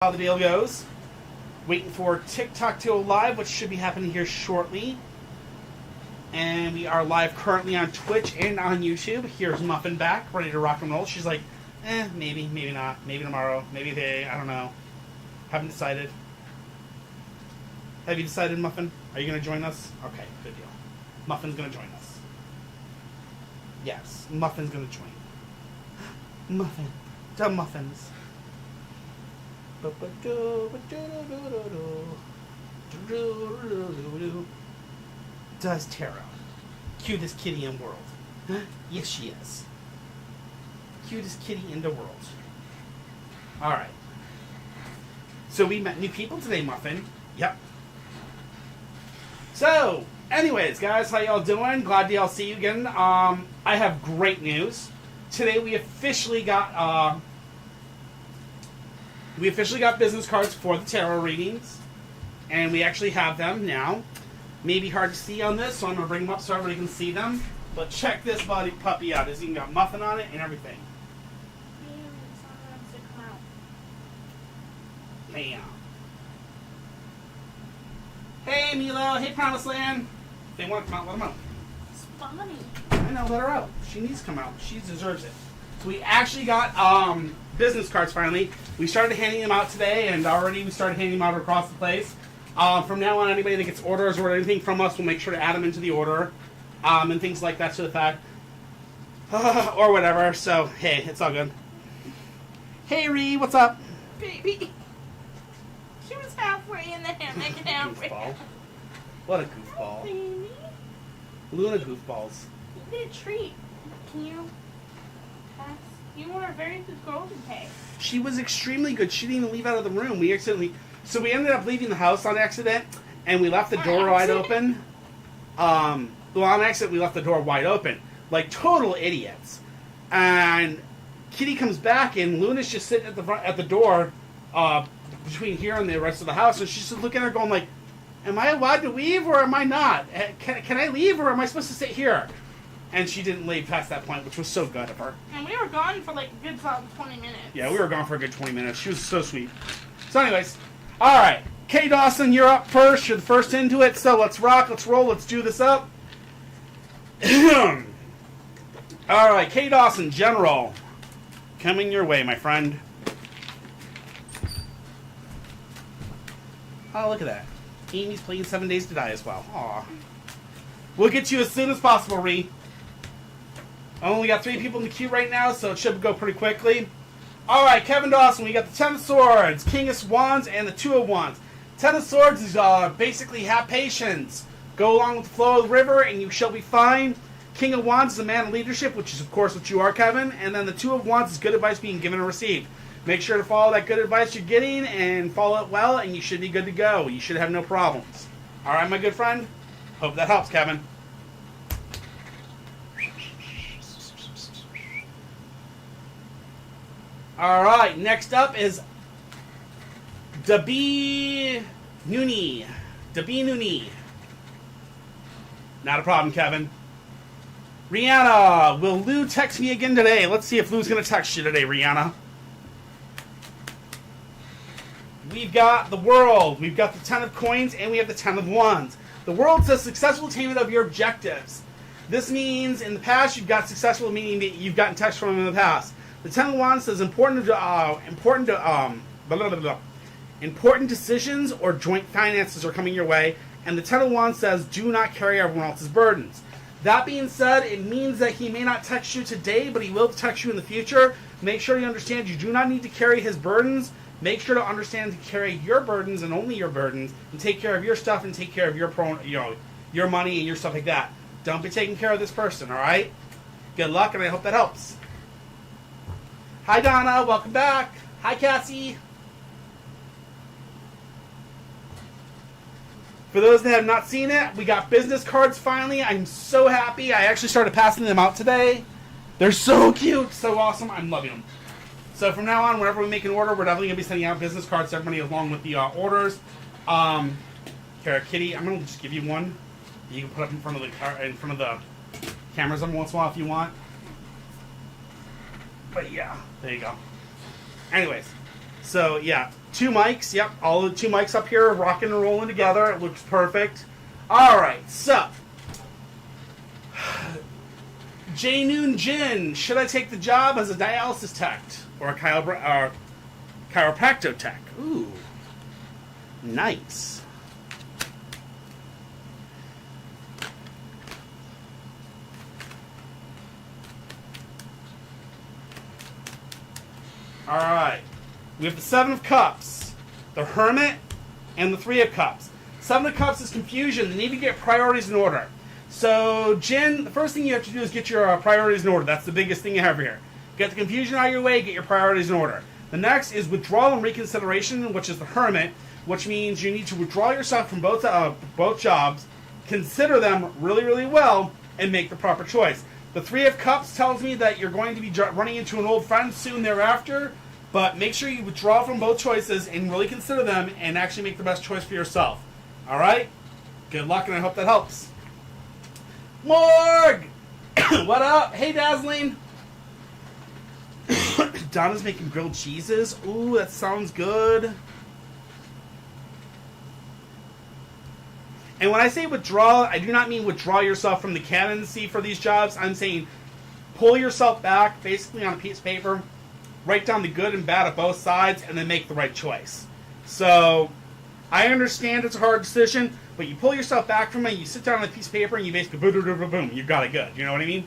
How the deal goes. Waiting for TikTok to go live, which should be happening here shortly. And we are live currently on Twitch and on YouTube. Here's Muffin back, ready to rock and roll. She's like, maybe, maybe not. Maybe tomorrow. Maybe today. I don't know. Haven't decided. Have you decided, Muffin? Are you going to join us? Okay, good deal. Muffin's going to join us. Yes, Muffin's going to join. Muffin. Dumb Muffins. Does Tara. Cutest kitty in the world. Yes, she is. Cutest kitty in the world. Alright. So we met new people today, Muffin. Yep. So, anyways, guys, how y'all doing? Glad to y'all see you again. I have great news. Today we officially got business cards for the tarot readings, and we actually have them now. Maybe hard to see on this, so I'm going to bring them up so everybody can see them. But check this puppy out. It's even got Muffin on it and everything. Bam. Hey, Milo. Hey, Promised Land. If they want to come out, let them out. It's funny. I know, let her out. She needs to come out. She deserves it. So we actually got business cards finally. We started handing them out today, and already we started handing them out across the place. From now on, anybody that gets orders or anything from us, we'll make sure to add them into the order, and things like that to the fact, or whatever. So, hey, it's all good. Hey, Ree, what's up? Baby. She was halfway in the hammock and halfway. Goofball. What a goofball. Baby. Luna goofballs. You get a treat. Can you pass? You were a very good girl today. She was extremely good. She didn't even leave out of the room. We ended up leaving the house on accident, and we left the door wide open. On accident, we left the door wide open. Like total idiots. And Kitty comes back, and Luna's just sitting at the door, between here and the rest of the house, and she's just looking at her going like, am I allowed to leave or am I not? Can I leave or am I supposed to sit here? And she didn't leave past that point, which was so good of her. And we were gone for like a good solid 20 minutes. Yeah, we were gone for a good 20 minutes. She was so sweet. So anyways, alright. Kay Dawson, you're up first. You're the first into it. So let's rock, let's roll, let's do this up. Alright, Kay Dawson, General. Coming your way, my friend. Oh, look at that. Amy's playing 7 Days to Die as well. Aw. We'll get you as soon as possible, Ree. I only got 3 people in the queue right now, so it should go pretty quickly. Alright, Kevin Dawson, we got the 10 of Swords, King of Wands, and the 2 of Wands. 10 of Swords is basically have patience. Go along with the flow of the river, and you shall be fine. King of Wands is a man of leadership, which is, of course, what you are, Kevin. And then the 2 of Wands is good advice being given and received. Make sure to follow that good advice you're getting and follow it well, and you should be good to go. You should have no problems. Alright, my good friend? Hope that helps, Kevin. Alright, next up is Dabi Nooni. Dabi Nooni. Not a problem, Kevin. Rihanna, will Lou text me again today? Let's see if Lou's going to text you today, Rihanna. We've got the World, we've got the 10 of Coins, and we have the 10 of Wands. The World says successful attainment of your objectives. This means in the past you've got successful, meaning that you've gotten text from them in the past. The 10 of Wands says important decisions or joint finances are coming your way, and the 10 of Wands says do not carry everyone else's burdens. That being said, it means that he may not text you today, but he will text you in the future. Make sure you understand you do not need to carry his burdens. Make sure to understand to carry your burdens and only your burdens, and take care of your stuff and take care of your money and your stuff like that. Don't be taking care of this person, all right? Good luck, and I hope that helps. Hi, Donna. Welcome back. Hi, Cassie. For those that have not seen it, we got business cards finally. I'm so happy. I actually started passing them out today. They're so cute, so awesome. I'm loving them. So from now on, whenever we make an order, we're definitely going to be sending out business cards to everybody along with the orders. Here, Kitty, I'm going to just give you one. You can put up in front of the cameras every once in a while if you want. But yeah, there you go. Anyways, So, yeah, 2 mics. Yep, all the 2 mics up here rocking and rolling together. It looks perfect. All right, so. J. Noon Jin, should I take the job as a dialysis tech or a chiropractor tech? Ooh, nice. All right. We have the 7 of Cups, the Hermit, and the 3 of Cups. 7 of Cups is confusion. They need to get priorities in order. So, Jin, the first thing you have to do is get your priorities in order. That's the biggest thing you have here. Get the confusion out of your way, get your priorities in order. The next is withdrawal and reconsideration, which is the Hermit, which means you need to withdraw yourself from both jobs, consider them really, really well, and make the proper choice. The 3 of Cups tells me that you're going to be running into an old friend soon thereafter, but make sure you withdraw from both choices and really consider them and actually make the best choice for yourself. All right? Good luck, and I hope that helps. Morg! What up? Hey, Dazzling. Donna's making grilled cheeses. Ooh, that sounds good. And when I say withdraw, I do not mean withdraw yourself from the candidacy for these jobs. I'm saying pull yourself back, basically on a piece of paper, write down the good and bad of both sides, and then make the right choice. So, I understand it's a hard decision, but you pull yourself back from it, you sit down on a piece of paper, and you basically boom, boom, boom, boom, you got it good. You know what I mean?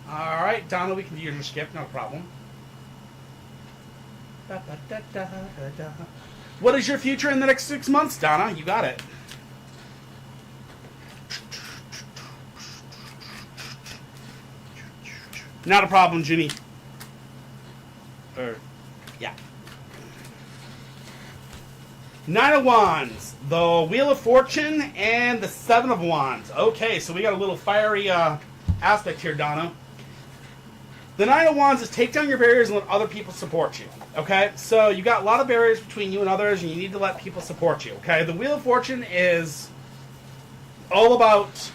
All right, Donna, we can do your skip, no problem. What is your future in the next 6 months, Donna? You got it. Not a problem, Ginny. Yeah. 9 of Wands, the Wheel of Fortune, and the 7 of Wands. Okay, so we got a little fiery aspect here, Donna. The 9 of Wands is take down your barriers and let other people support you. Okay, so you got a lot of barriers between you and others, and you need to let people support you. Okay, the Wheel of Fortune is all about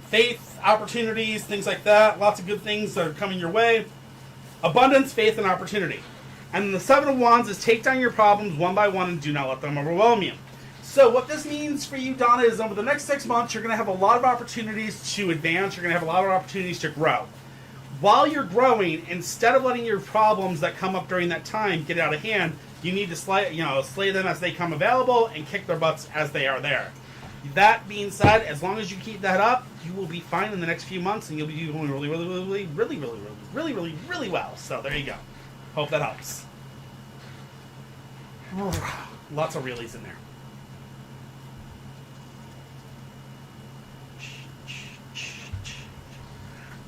faith, opportunities, things like that. Lots of good things that are coming your way. Abundance, faith, and opportunity. And the 7 of Wands is take down your problems one by one and do not let them overwhelm you. So what this means for you, Donna, is over the next 6 months, you're going to have a lot of opportunities to advance. You're going to have a lot of opportunities to grow. While you're growing, instead of letting your problems that come up during that time get out of hand, you need to slay them as they come available and kick their butts as they are there. That being said, as long as you keep that up, you will be fine in the next few months, and you'll be doing really well. So there you go. Hope that helps. Lots of reallys in there.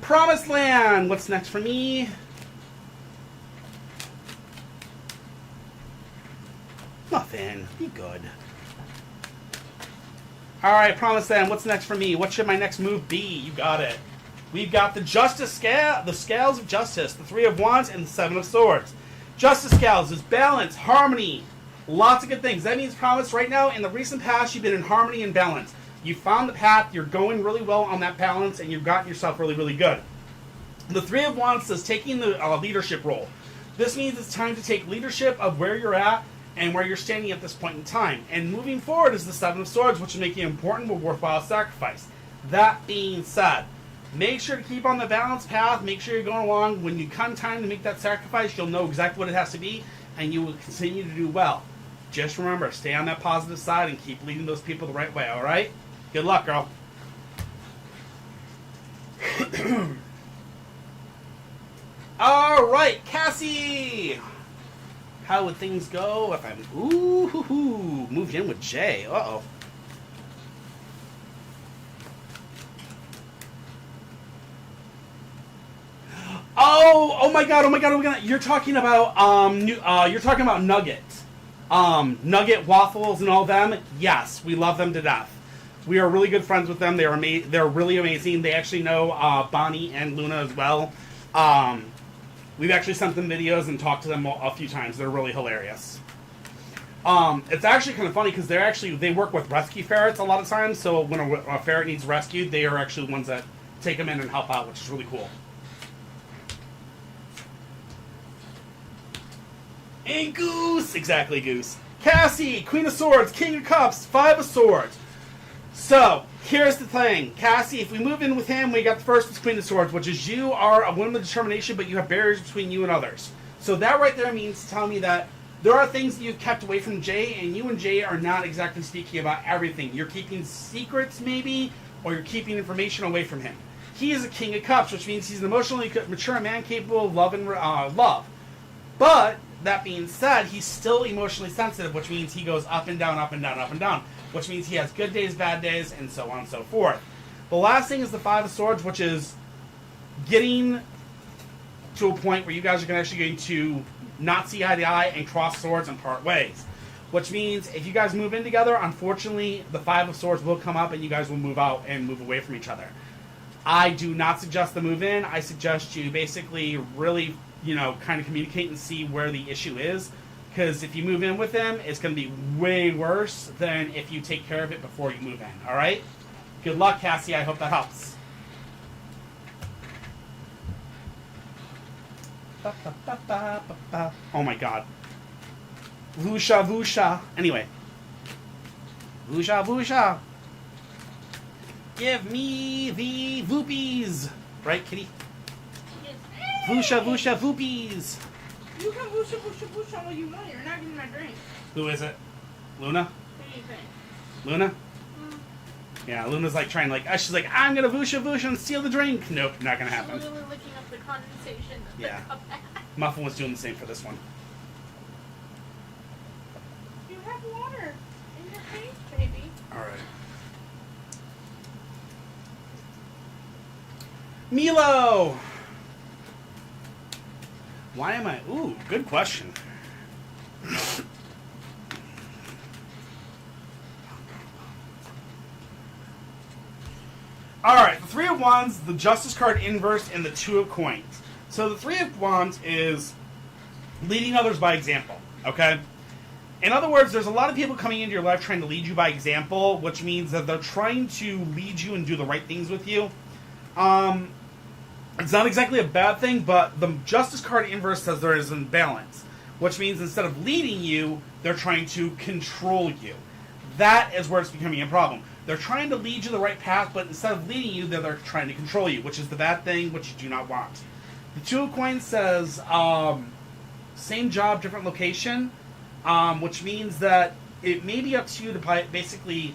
Promised Land. What's next for me? Nothing. Be good. Alright, Promised Land. What's next for me? What should my next move be? You got it. We've got the Justice Scale, the Scales of Justice, the 3 of Wands, and the 7 of Swords. Justice Scales is balance, harmony, lots of good things. That means, Promise, right now, in the recent past, you've been in harmony and balance. You found the path, you're going really well on that balance, and you've gotten yourself really, really good. The 3 of Wands says taking the leadership role. This means it's time to take leadership of where you're at and where you're standing at this point in time. And moving forward is the 7 of Swords, which will make you important but worthwhile sacrifice. That being said, make sure to keep on the balanced path. Make sure you're going along. When you come time to make that sacrifice, you'll know exactly what it has to be, and you will continue to do well. Just remember, stay on that positive side and keep leading those people the right way, all right? Good luck, girl. All right, Cassie. How would things go if I'm... Ooh, moved in with Jay. Uh-oh. Oh my god. You're talking about nuggets. Nugget waffles and all them. Yes, we love them to death. We are really good friends with them. They're really amazing. They actually know Bonnie and Luna as well. We've actually sent them videos and talked to them a few times. They're really hilarious. It's actually kind of funny because they work with rescue ferrets a lot of times. So when a ferret needs rescued, they are actually the ones that take them in and help out, which is really cool. And Goose, exactly, Goose. Cassie, Queen of Swords, King of Cups, Five of Swords. So, here's the thing. Cassie, if we move in with him, we got the first is Queen of Swords, which is you are a woman of determination, but you have barriers between you and others. So that right there means to tell me that there are things that you've kept away from Jay, and you and Jay are not exactly speaking about everything. You're keeping secrets, maybe, or you're keeping information away from him. He is a King of Cups, which means he's an emotionally mature man capable of love and love. But that being said, he's still emotionally sensitive, which means he goes up and down, up and down, up and down, which means he has good days, bad days, and so on and so forth. The last thing is the Five of Swords, which is getting to a point where you guys are actually going to not see eye to eye and cross swords and part ways. Which means if you guys move in together, unfortunately, the Five of Swords will come up and you guys will move out and move away from each other. I do not suggest the move in. I suggest you basically really, kind of communicate and see where the issue is. Because if you move in with him, it's going to be way worse than if you take care of it before you move in. All right? Good luck, Cassie. I hope that helps. Oh my god. Vusha, Vusha. Anyway. Vusha, Vusha. Give me the Voopies. Right, kitty? Yes. Vusha, Vusha, Voopies. You can Vusha, Vusha, Vusha all you want. You're not getting my drink. Who is it? Luna? What do you think? Luna? Yeah, Luna's like trying she's like, I'm gonna Vusha, Vusha and steal the drink. Nope, not gonna happen. She's literally licking up the condensation. Yeah. Muffin was doing the same for this one. You have water in your face, baby. Alright. Milo! Why am I... Ooh, good question. Alright, the Three of Wands, the Justice card inverse, and the Two of Coins. So the Three of Wands is leading others by example, okay? In other words, there's a lot of people coming into your life trying to lead you by example, which means that they're trying to lead you and do the right things with you. It's not exactly a bad thing, but the Justice card inverse says there is an imbalance, which means instead of leading you, they're trying to control you. That is where it's becoming a problem. They're trying to lead you the right path, but instead of leading you, they're trying to control you, which is the bad thing, which you do not want. The Two of Coins says, same job, different location, which means that it may be up to you to basically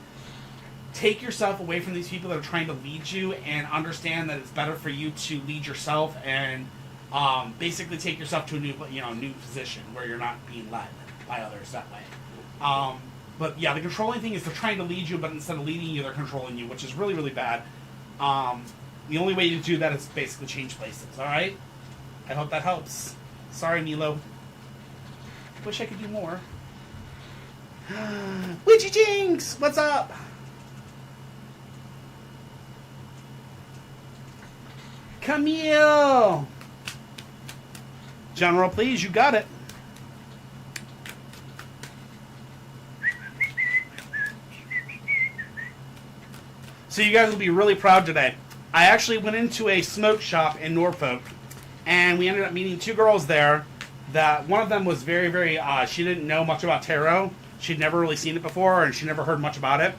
take yourself away from these people that are trying to lead you and understand that it's better for you to lead yourself and basically take yourself to a new position where you're not being led by others that way. But yeah, the controlling thing is they're trying to lead you, but instead of leading you, they're controlling you, which is really, really bad. The only way to do that is basically change places, alright? I hope that helps. Sorry, Milo. Wish I could do more. Witchy Jinx! What's up? Camille! General, please, you got it. So you guys will be really proud today. I actually went into a smoke shop in Norfolk, and we ended up meeting two girls there. That one of them was very, very, she didn't know much about tarot. She'd never really seen it before, and she never heard much about it.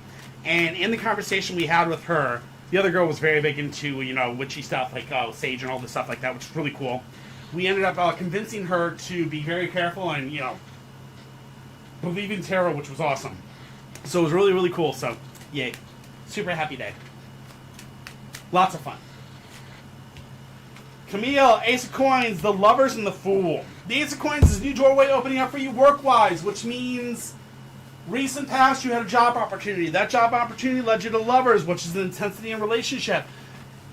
And in the conversation we had with her, the other girl was very big into, witchy stuff, like sage and all this stuff like that, which is really cool. We ended up convincing her to be very careful and, believe in tarot, which was awesome. So it was really, really cool. So, yay. Super happy day. Lots of fun. Camille, Ace of Coins, the Lovers and the Fool. The Ace of Coins is a new doorway opening up for you work-wise, which means recent past you had a job opportunity. That job opportunity led you to Lovers, which is an intensity in relationship.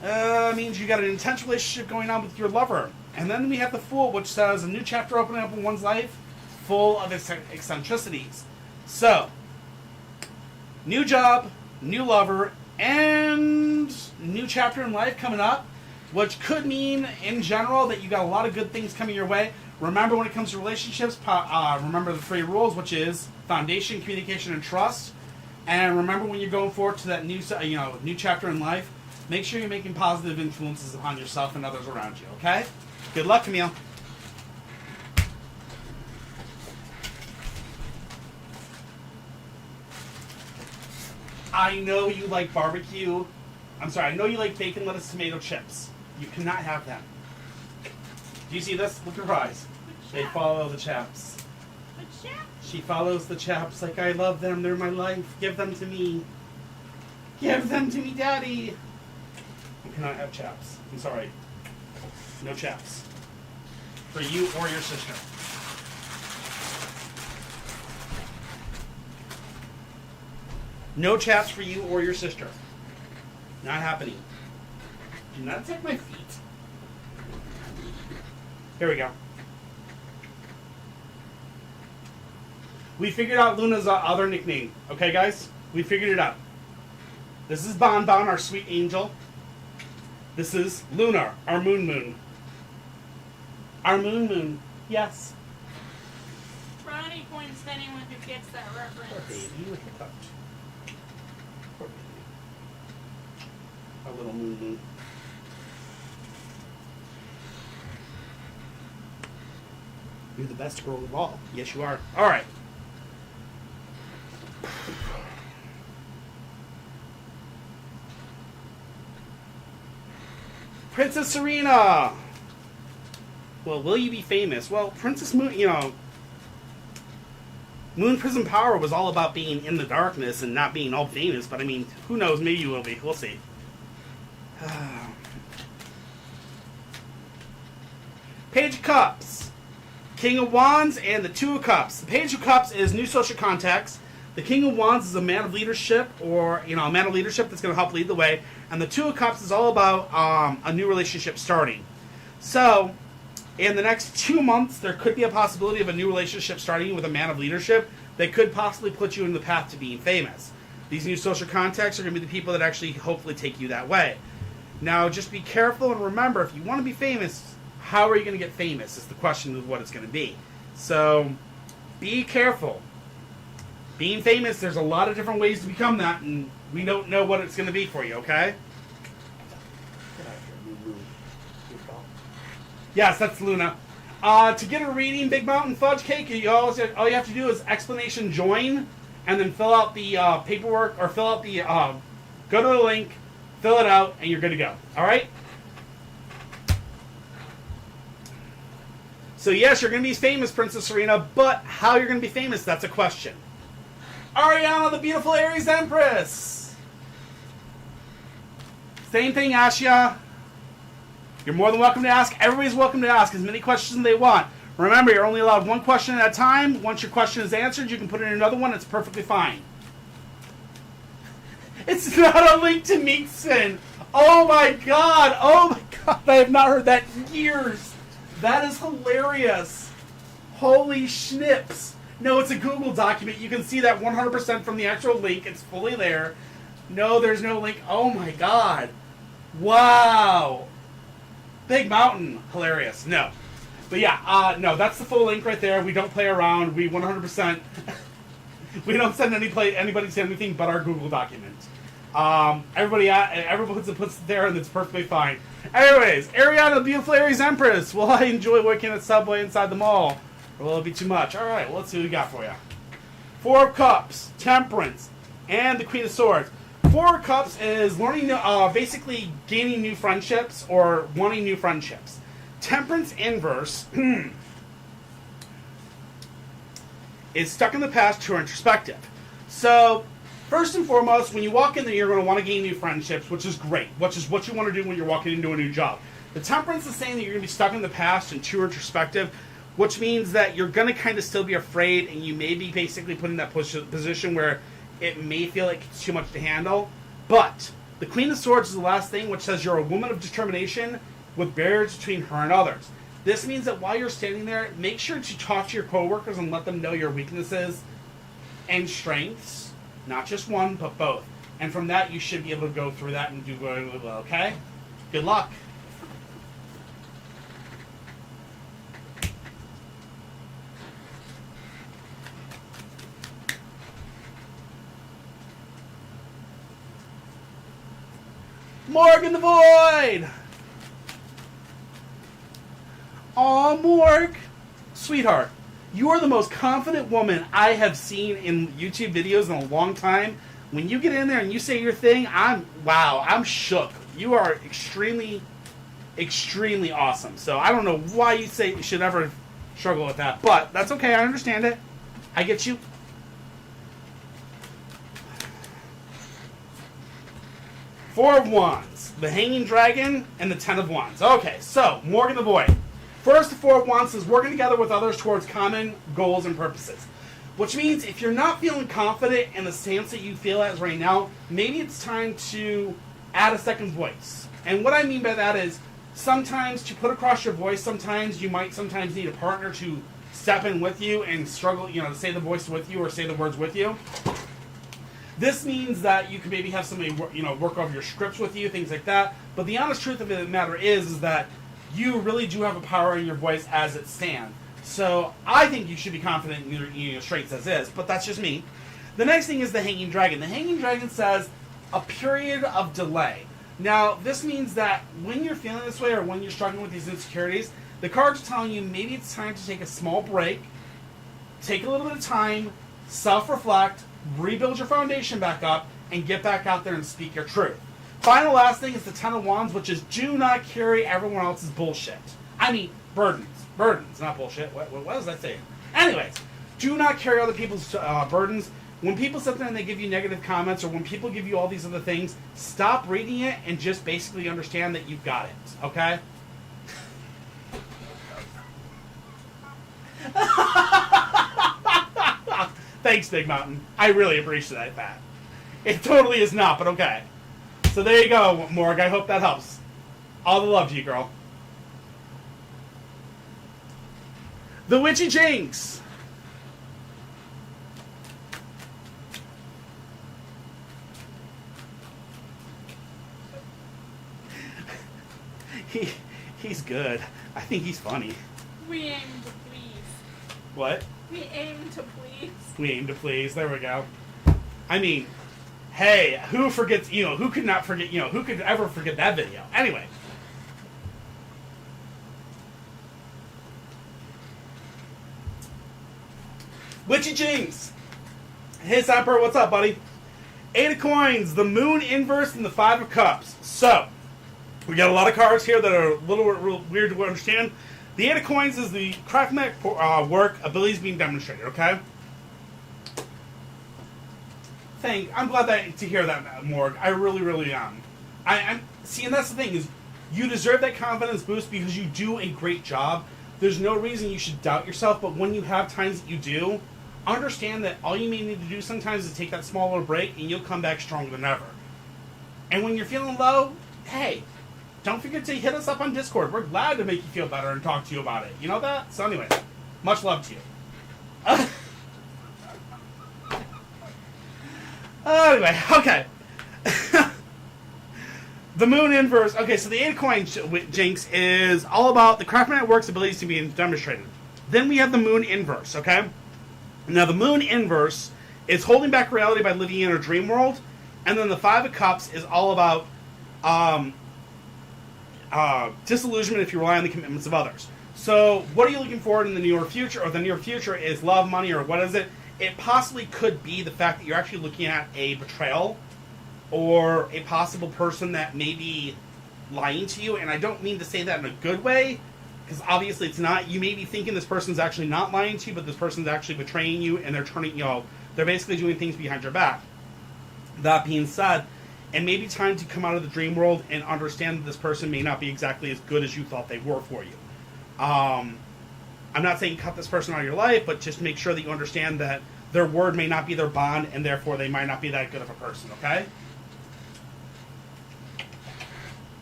Means you got an intense relationship going on with your lover. And then we have the Fool, which says a new chapter opening up in one's life full of eccentricities. So, new job, new lover, and new chapter in life coming up, which could mean, in general, that you got a lot of good things coming your way. Remember, when it comes to relationships, remember the 3 rules, which is foundation, communication, and trust. And remember, when you're going forward to that new chapter in life, make sure you're making positive influences upon yourself and others around you. Okay? Good luck, Camille. I know you like barbecue. I'm sorry, I know you like bacon, lettuce, tomato chips. You cannot have them. Do you see this? Look at her eyes. They follow the chaps. But chap. She follows the chaps like, I love them, they're my life. Give them to me. Give them to me, Daddy. You cannot have chaps. I'm sorry. No chaps. For you or your sister. No chaps for you or your sister. Not happening. Do not take my feet. Here we go. We figured out Luna's other nickname. Okay, guys? We figured it out. This is Bon Bon, our sweet angel. This is Luna, our moon moon. Our moon moon. Yes. Brownie points to anyone who gets that Poor reference. baby, look at that. Poor baby. Our little moon moon. You're the best girl of all. Yes, you are. All right. Princess Serena. Well, will you be famous? Well, Princess Moon, Moon Prism Power was all about being in the darkness and not being all famous, but I mean, who knows? Maybe you will be. We'll see. Page of Cups. King of Wands and the Two of Cups. The Page of Cups is new social contacts. The King of Wands is a man of leadership, or a man of leadership that's going to help lead the way. And the Two of Cups is all about a new relationship starting. So, in the next 2 months, there could be a possibility of a new relationship starting with a man of leadership that could possibly put you in the path to being famous. These new social contacts are going to be the people that actually hopefully take you that way. Now, just be careful and remember, if you want to be famous, how are you going to get famous is the question of what it's going to be. So, be careful. Being famous, there's a lot of different ways to become that, and we don't know what it's going to be for you, okay? Yes, that's Luna. To get a reading Big Mountain Fudge Cake, all you have to do is explanation join, and then fill out the paperwork, or fill out the, go to the link, fill it out, and you're good to go. All right? So yes, you're going to be famous, Princess Serena, but how you're going to be famous, that's a question. Ariana, the beautiful Aries Empress. Same thing, Ashia. You're more than welcome to ask. Everybody's welcome to ask as many questions as they want. Remember, you're only allowed one question at a time. Once your question is answered, you can put in another one. It's perfectly fine. It's not a link to Meekson. Oh my god. Oh my god. I have not heard that in years. That is hilarious. Holy schnips. No, it's a Google document. You can see that 100% from the actual link. It's fully there. No, there's no link. Oh my god. Wow. Big Mountain. Hilarious. No. But yeah, no, that's the full link right there. We don't play around. We 100%... we don't send anybody to anything but our Google document. Everybody puts it there, and it's perfectly fine. Anyways, Ariana, the beautiful Aries Empress. Will I enjoy working at Subway inside the mall? Or will it be too much? All right, well, let's see what we got for you. Four of Cups, Temperance, and the Queen of Swords. Four of Cups is learning, basically gaining new friendships or wanting new friendships. Temperance inverse is stuck in the past to introspective. So, first and foremost, when you walk in there, you're going to want to gain new friendships, which is great, which is what you want to do when you're walking into a new job. The Temperance is saying that you're going to be stuck in the past and too introspective, which means that you're going to kind of still be afraid, and you may be basically put in that position where it may feel like it's too much to handle. But the Queen of Swords is the last thing, which says you're a woman of determination with barriers between her and others. This means that while you're standing there, make sure to talk to your coworkers and let them know your weaknesses and strengths. Not just one, but both. And from that, you should be able to go through that and do very well, okay? Good luck. Morgan the Void! Aw, Morg! Sweetheart, you are the most confident woman I have seen in YouTube videos in a long time. when you get in there and you say your thing, I'm shook. You are extremely, extremely awesome. So I don't know why you say you should ever struggle with that, but that's okay. I understand it. I get you. Four of Wands, the Hanging Dragon, and the Ten of Wands. Okay, so Morgan the Void. First, the Four of Wands says working together with others towards common goals and purposes. Which means if you're not feeling confident in the stance that you feel as right now, maybe it's time to add a second voice. And what I mean by that is sometimes to put across your voice, sometimes you might sometimes need a partner to step in with you and struggle, to say the voice with you or say the words with you. This means that you can maybe have somebody, work over your scripts with you, things like that. But the honest truth of the matter is that you really do have a power in your voice as it stands. So I think you should be confident in your strengths as is, but that's just me. The next thing is the Hanging Dragon. The Hanging Dragon says a period of delay. Now, this means that when you're feeling this way or when you're struggling with these insecurities, the cards are telling you maybe it's time to take a small break, take a little bit of time, self-reflect, rebuild your foundation back up, and get back out there and speak your truth. Final last thing is the Ten of Wands, which is do not carry everyone else's bullshit. I mean, burdens. Burdens, not bullshit. What was I saying? Anyways, do not carry other people's burdens. When people sit there and they give you negative comments, or when people give you all these other things, stop reading it and just basically understand that you've got it, okay? Thanks, Big Mountain. I really appreciate that. It totally is not, but okay. So there you go, Morg. I hope that helps. All the love to you, girl. The Witchy Jinx. He's good. I think he's funny. We aim to please. What? We aim to please. We aim to please. There we go. I mean, hey, who forgets, who could not forget, who could ever forget that video? Anyway. Witchy Jinx. Hey, Sapper, what's up, buddy? 8 of Coins, the Moon Inverse, and the 5 of Cups. So, we got a lot of cards here that are a little weird to understand. The 8 of Coins is the craftsmanship work, abilities being demonstrated, okay? I'm glad to hear that, Morg. I really, really am. I'm see, and that's the thing, is you deserve that confidence boost because you do a great job. There's no reason you should doubt yourself, but when you have times that you do, understand that all you may need to do sometimes is take that small little break and you'll come back stronger than ever. And when you're feeling low, hey, don't forget to hit us up on Discord. We're glad to make you feel better and talk to you about it. You know that? So anyway, much love to you. Anyway, okay. The Moon Inverse. Okay, so the 8 of Coins Jinx is all about the craftsman work's abilities to be demonstrated. Then we have the Moon Inverse, okay? Now, the Moon Inverse is holding back reality by living in a dream world. And then the 5 of Cups is all about disillusionment if you rely on the commitments of others. So, what are you looking forward in the near future? Or the near future is love, money, or what is it? It possibly could be the fact that you're actually looking at a betrayal or a possible person that may be lying to you. And I don't mean to say that in a good way, because obviously it's not. You may be thinking this person's actually not lying to you, but this person's actually betraying you, and they're turning, they're basically doing things behind your back. That being said, it may be time to come out of the dream world and understand that this person may not be exactly as good as you thought they were for you. I'm not saying cut this person out of your life, but just make sure that you understand that their word may not be their bond, and therefore they might not be that good of a person, okay?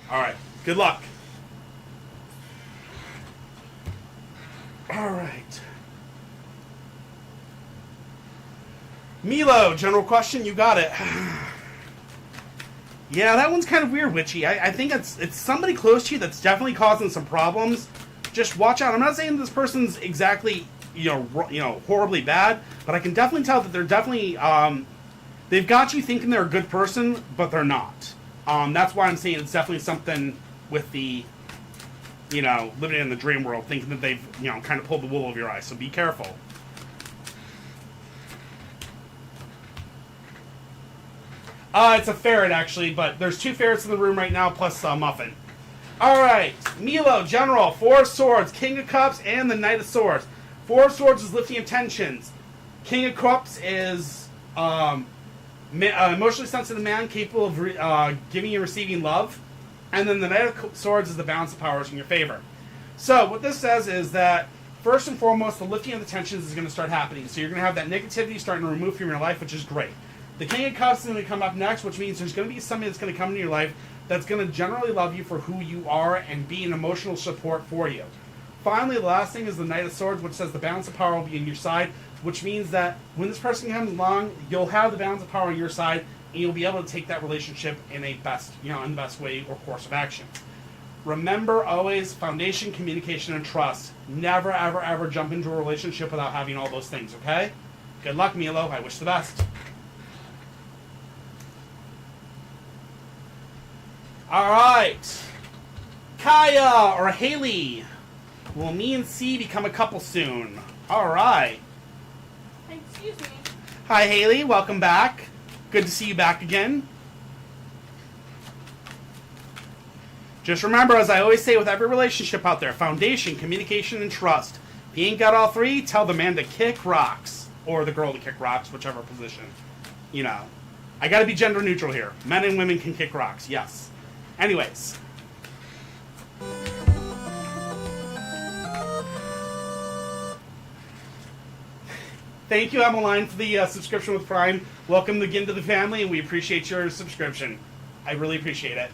Alright, good luck. Alright. Milo, general question, you got it. Yeah, that one's kind of weird, Witchy. I think it's somebody close to you that's definitely causing some problems. Just watch out. I'm not saying this person's exactly, horribly bad, but I can definitely tell that they're definitely, they've got you thinking they're a good person, but they're not. That's why I'm saying it's definitely something with the, living in the dream world, thinking that they've, kind of pulled the wool over your eyes. So be careful. It's a ferret, actually, but there's 2 ferrets in the room right now, plus a muffin. Alright, Milo, General, 4 of Swords, King of Cups, and the Knight of Swords. 4 of Swords is lifting intentions. King of Cups is emotionally sensitive man, capable of giving and receiving love. And then the Knight of Swords is the balance of powers in your favor. So what this says is that, first and foremost, the lifting of the tensions is going to start happening. So you're going to have that negativity starting to remove from your life, which is great. The King of Cups is going to come up next, which means there's going to be somebody that's going to come into your life that's going to generally love you for who you are and be an emotional support for you. Finally, the last thing is the Knight of Swords, which says the balance of power will be on your side, which means that when this person comes along, you'll have the balance of power on your side, and you'll be able to take that relationship in a best, in the best way or course of action. Remember always, foundation, communication, and trust. Never, ever, ever jump into a relationship without having all those things, okay? Good luck, Milo. I wish the best. Alright. Kaya or Haley. Will me and C become a couple soon? Alright. Excuse me. Hi, Haley. Welcome back. Good to see you back again. Just remember, as I always say with every relationship out there, foundation, communication, and trust. If you ain't got all 3, tell the man to kick rocks. Or the girl to kick rocks, whichever position. I gotta be gender neutral here. Men and women can kick rocks, yes. Anyways. Thank you, Emmeline, for the subscription with Prime. Welcome again to the family, and we appreciate your subscription. I really appreciate it.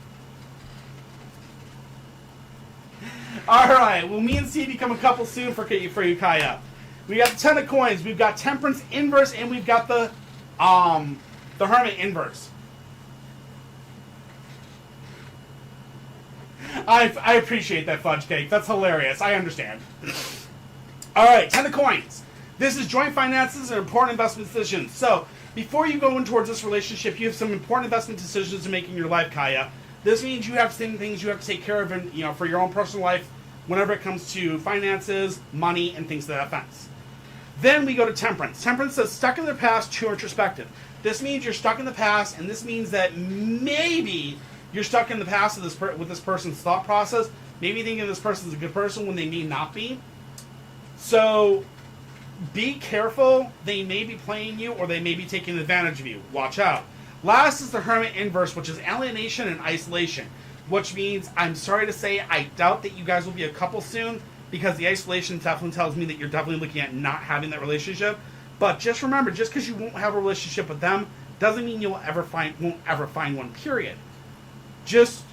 Alright, will me and C become a couple soon for you, Kaya? We got the 10 of coins, we've got Temperance inverse, and we've got the Hermit inverse. I appreciate that, Fudge Cake. That's hilarious. I understand. Alright, 10 of coins. This is joint finances and important investment decisions. So, before you go in towards this relationship, you have some important investment decisions to make in your life, Kaya. This means you have some things you have to take care of in, for your own personal life whenever it comes to finances, money, and things to that effect. Then we go to Temperance. Temperance says stuck in the past, too introspective. This means you're stuck in the past, and this means that maybe you're stuck in the past with this person's thought process. Maybe thinking this person's a good person when they may not be. So be careful. They may be playing you, or they may be taking advantage of you. Watch out. Last is the Hermit inverse, which is alienation and isolation. Which means, I'm sorry to say, I doubt that you guys will be a couple soon, because the isolation definitely tells me that you're definitely looking at not having that relationship. But just remember, just because you won't have a relationship with them, doesn't mean won't ever find one, period. Just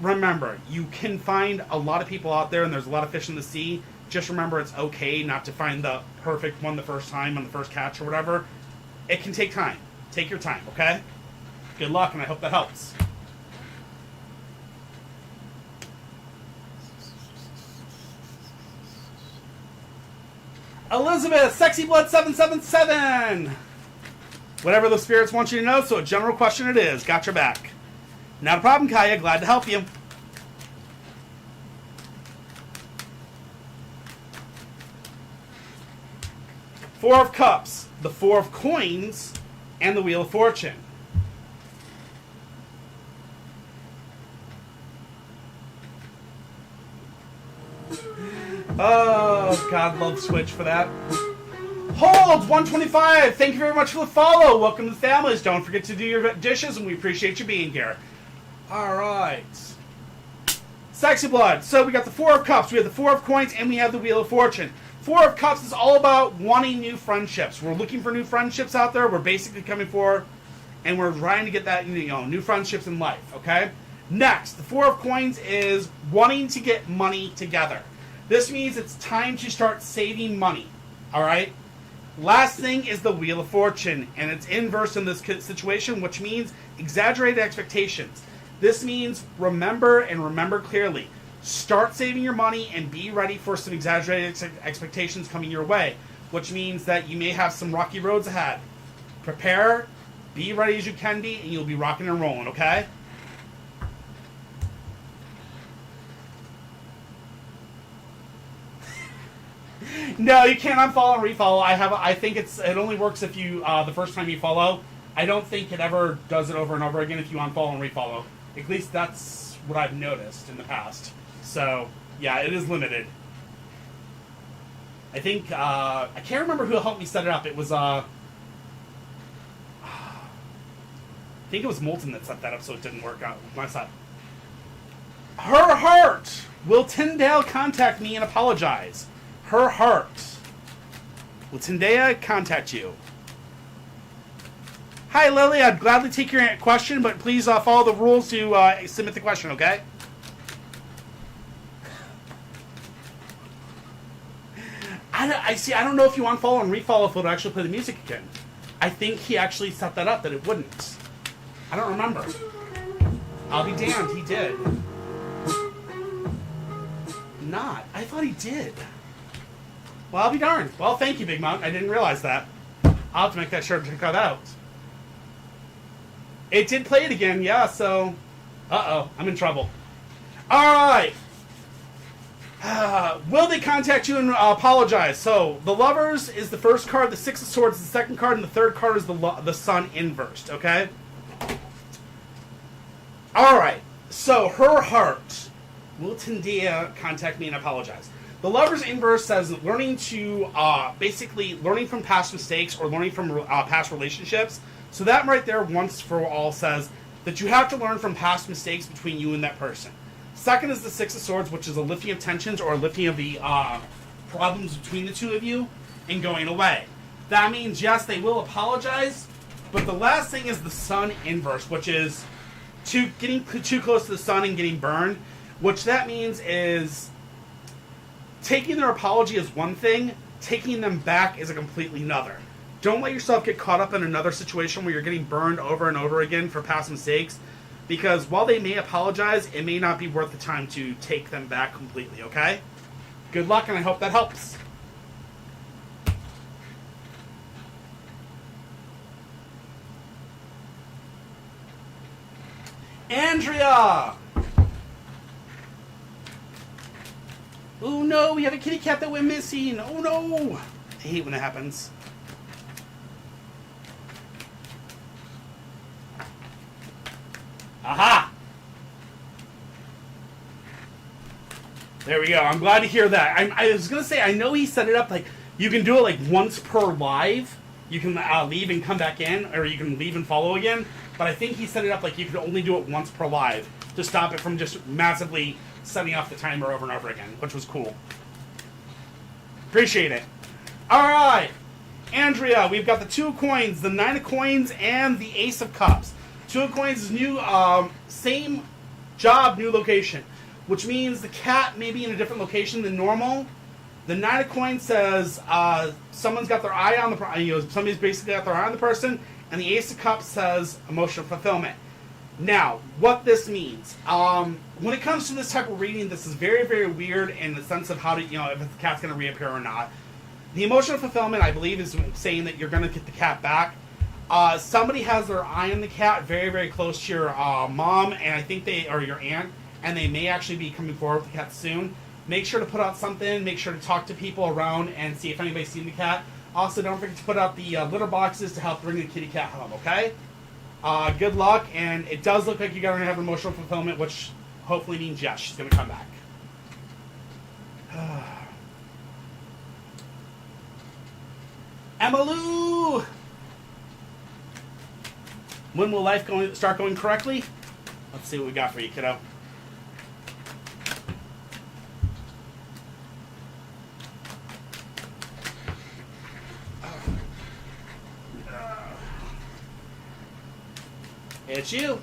remember, you can find a lot of people out there, and there's a lot of fish in the sea. Just remember, it's okay not to find the perfect one the first time on the first catch or whatever. It can take time. Take your time, okay? Good luck, and I hope that helps. Elizabeth, Sexy Blood 777. Whatever the spirits want you to know, so a general question it is. Got your back. Not a problem, Kaya. Glad to help you. Four of Cups, the Four of Coins, and the Wheel of Fortune. Oh, God, love Switch for that. Holds 125. Thank you very much for the follow. Welcome to the families. Don't forget to do your dishes, and we appreciate you being here. All right. Sexy Blood. So we got the Four of Cups, we have the Four of Coins, and we have the Wheel of Fortune. Four of Cups is all about wanting new friendships. We're looking for new friendships out there. We're basically coming for, and we're trying to get that, new friendships in life, okay? Next, the Four of Coins is wanting to get money together. This means it's time to start saving money, all right? Last thing is the Wheel of Fortune, and it's inverse in this situation, which means exaggerated expectations. This means remember clearly. Start saving your money and be ready for some exaggerated expectations coming your way, which means that you may have some rocky roads ahead. Prepare, be ready as you can be, and you'll be rocking and rolling, okay? No, you can't unfollow and refollow. I think it only works if you the first time you follow. I don't think it ever does it over and over again if you unfollow and refollow. At least that's what I've noticed in the past. So, yeah, it is limited. I think, I can't remember who helped me set it up. It was, I think it was Molten that set that up so it didn't work out with my side. Her heart! Will Tyndale contact me and apologize? Her heart. Will Tyndale contact you? Hi, Lily. I'd gladly take your question, but please follow the rules to submit the question, okay? I see. I don't know if you unfollow and refollow if it'll actually play the music again. I think he actually set that up that it wouldn't. I don't remember. I'll be damned. He did. Not. I thought he did. Well, I'll be darned. Well, thank you, Big Monk. I didn't realize that. I'll have to make that sure to check that out. It did play it again, yeah, so... Uh-oh, I'm in trouble. Alright! Will they contact you and apologize? So, the Lovers is the first card, the Six of Swords is the second card, and the third card is the Sun inversed, okay? Alright, so her heart. Will Tindia contact me and apologize? The Lovers inverse says learning to, basically, learning from past mistakes or learning from past relationships. So that right there, once for all, says that you have to learn from past mistakes between you and that person. Second is the Six of Swords, which is a lifting of tensions or a lifting of the problems between the two of you and going away. That means, yes, they will apologize, but the last thing is the Sun inverse, which is getting too close to the sun and getting burned, which that means is taking their apology is one thing, taking them back is a completely another. Don't let yourself get caught up in another situation where you're getting burned over and over again for past mistakes, because while they may apologize, it may not be worth the time to take them back completely, okay? Good luck, and I hope that helps. Andrea! Oh no, we have a kitty cat that we're missing. Oh no! I hate when that happens. Aha! There we go. I'm glad to hear that. I was going to say, I know he set it up like you can do it like once per live. You can leave and come back in, or you can leave and follow again. But I think he set it up like you could only do it once per live to stop it from just massively setting off the timer over and over again, which was cool. Appreciate it. All right. Andrea, we've got the Two of Coins, the Nine of Coins, and the Ace of Cups. Two of Coins is new, same job, new location, which means the cat may be in a different location than normal. The Nine of Coins says someone's got their eye on the somebody's basically got their eye on the person, and the Ace of Cups says emotional fulfillment. Now, what this means, when it comes to this type of reading, this is very, very weird in the sense of how to, if the cat's going to reappear or not. The emotional fulfillment, I believe, is saying that you're going to get the cat back. Somebody has their eye on the cat very, very close to your mom, and I think or your aunt, and they may actually be coming forward with the cat soon. Make sure to put out something. Make sure to talk to people around and see if anybody's seen the cat. Also, don't forget to put out the litter boxes to help bring the kitty cat home, okay? Good luck, and it does look like you're going to have emotional fulfillment, which hopefully means yes, she's going to come back. Emmalou! When will life start going correctly? Let's see what we got for you, kiddo. It's you.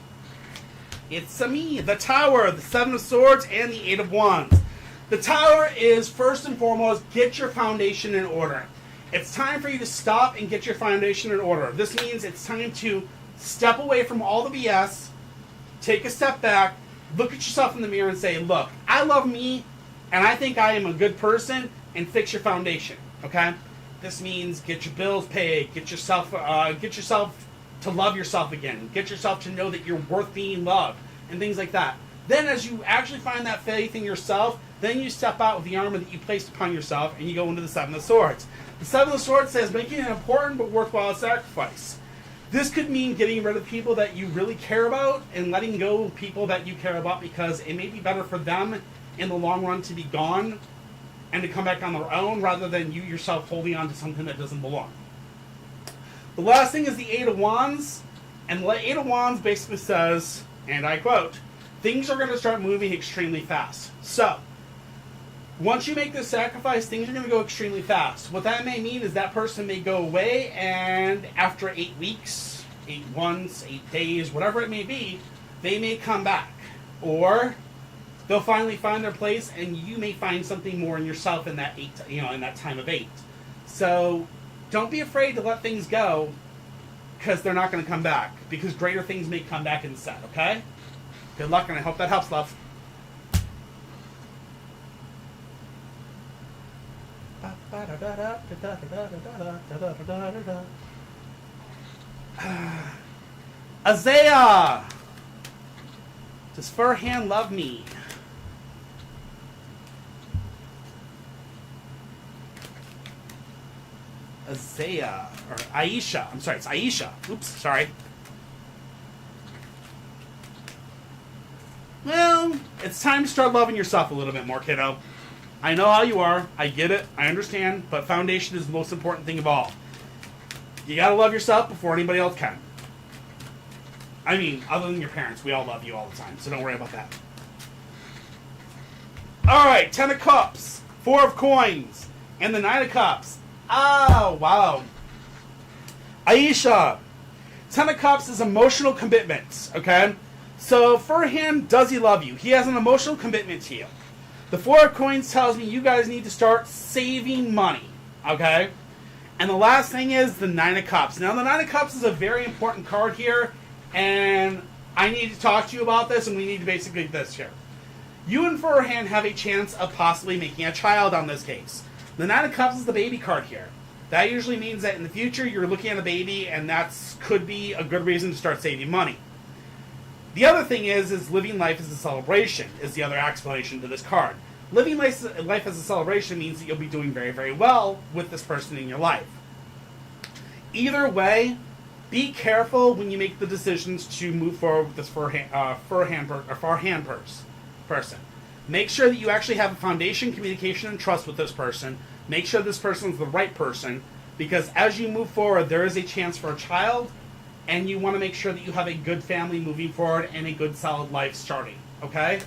It's me, the Tower, the Seven of Swords, and the Eight of Wands. The Tower is, first and foremost, get your foundation in order. It's time for you to stop and get your foundation in order. This means it's time to step away from all the BS, take a step back, look at yourself in the mirror and say, look, I love me, and I think I am a good person, and fix your foundation, okay? This means get your bills paid, get yourself to love yourself again, get yourself to know that you're worth being loved, and things like that. Then as you actually find that faith in yourself, then you step out with the armor that you placed upon yourself, and you go into the Seven of Swords. The Seven of Swords says making an important but worthwhile sacrifice. This could mean getting rid of people that you really care about and letting go of people that you care about, because it may be better for them in the long run to be gone and to come back on their own rather than you yourself holding on to something that doesn't belong. The last thing is the Eight of Wands. And the Eight of Wands basically says, and I quote, things are going to start moving extremely fast. So, once you make this sacrifice, things are going to go extremely fast. What that may mean is that person may go away, and after 8 weeks, 8 months, 8 days, whatever it may be, they may come back. Or they'll finally find their place, and you may find something more in yourself in that in that time of 8. So don't be afraid to let things go, because they're not going to come back. Because greater things may come back instead. Okay? Good luck, and I hope that helps, love. Isaiah! Does Furhan love me? Isaiah, or Aisha. I'm sorry, it's Aisha. Oops, sorry. Well, it's time to start loving yourself a little bit more, kiddo. I know how you are. I get it. I understand. But foundation is the most important thing of all. You gotta love yourself before anybody else can. I mean, other than your parents, we all love you all the time, so don't worry about that. Alright, 10 of Cups, 4 of Coins, and the 9 of Cups. Oh, wow. Aisha, 10 of Cups is emotional commitments, okay? So, for him, does he love you? He has an emotional commitment to you. The 4 of Coins tells me you guys need to start saving money, okay? And the last thing is the 9 of Cups. Now, the 9 of Cups is a very important card here, and I need to talk to you about this, and we need to basically do this here. You and Furhan have a chance of possibly making a child on this case. The 9 of Cups is the baby card here. That usually means that in the future you're looking at a baby, and that could be a good reason to start saving money. The other thing is living life as a celebration is the other explanation to this card. Living life as a celebration means that you'll be doing very, very well with this person in your life. Either way, be careful when you make the decisions to move forward with this Furhan person. Make sure that you actually have a foundation, communication, and trust with this person. Make sure this person is the right person, because as you move forward, there is a chance for a child, and you want to make sure that you have a good family moving forward and a good, solid life starting. Okay?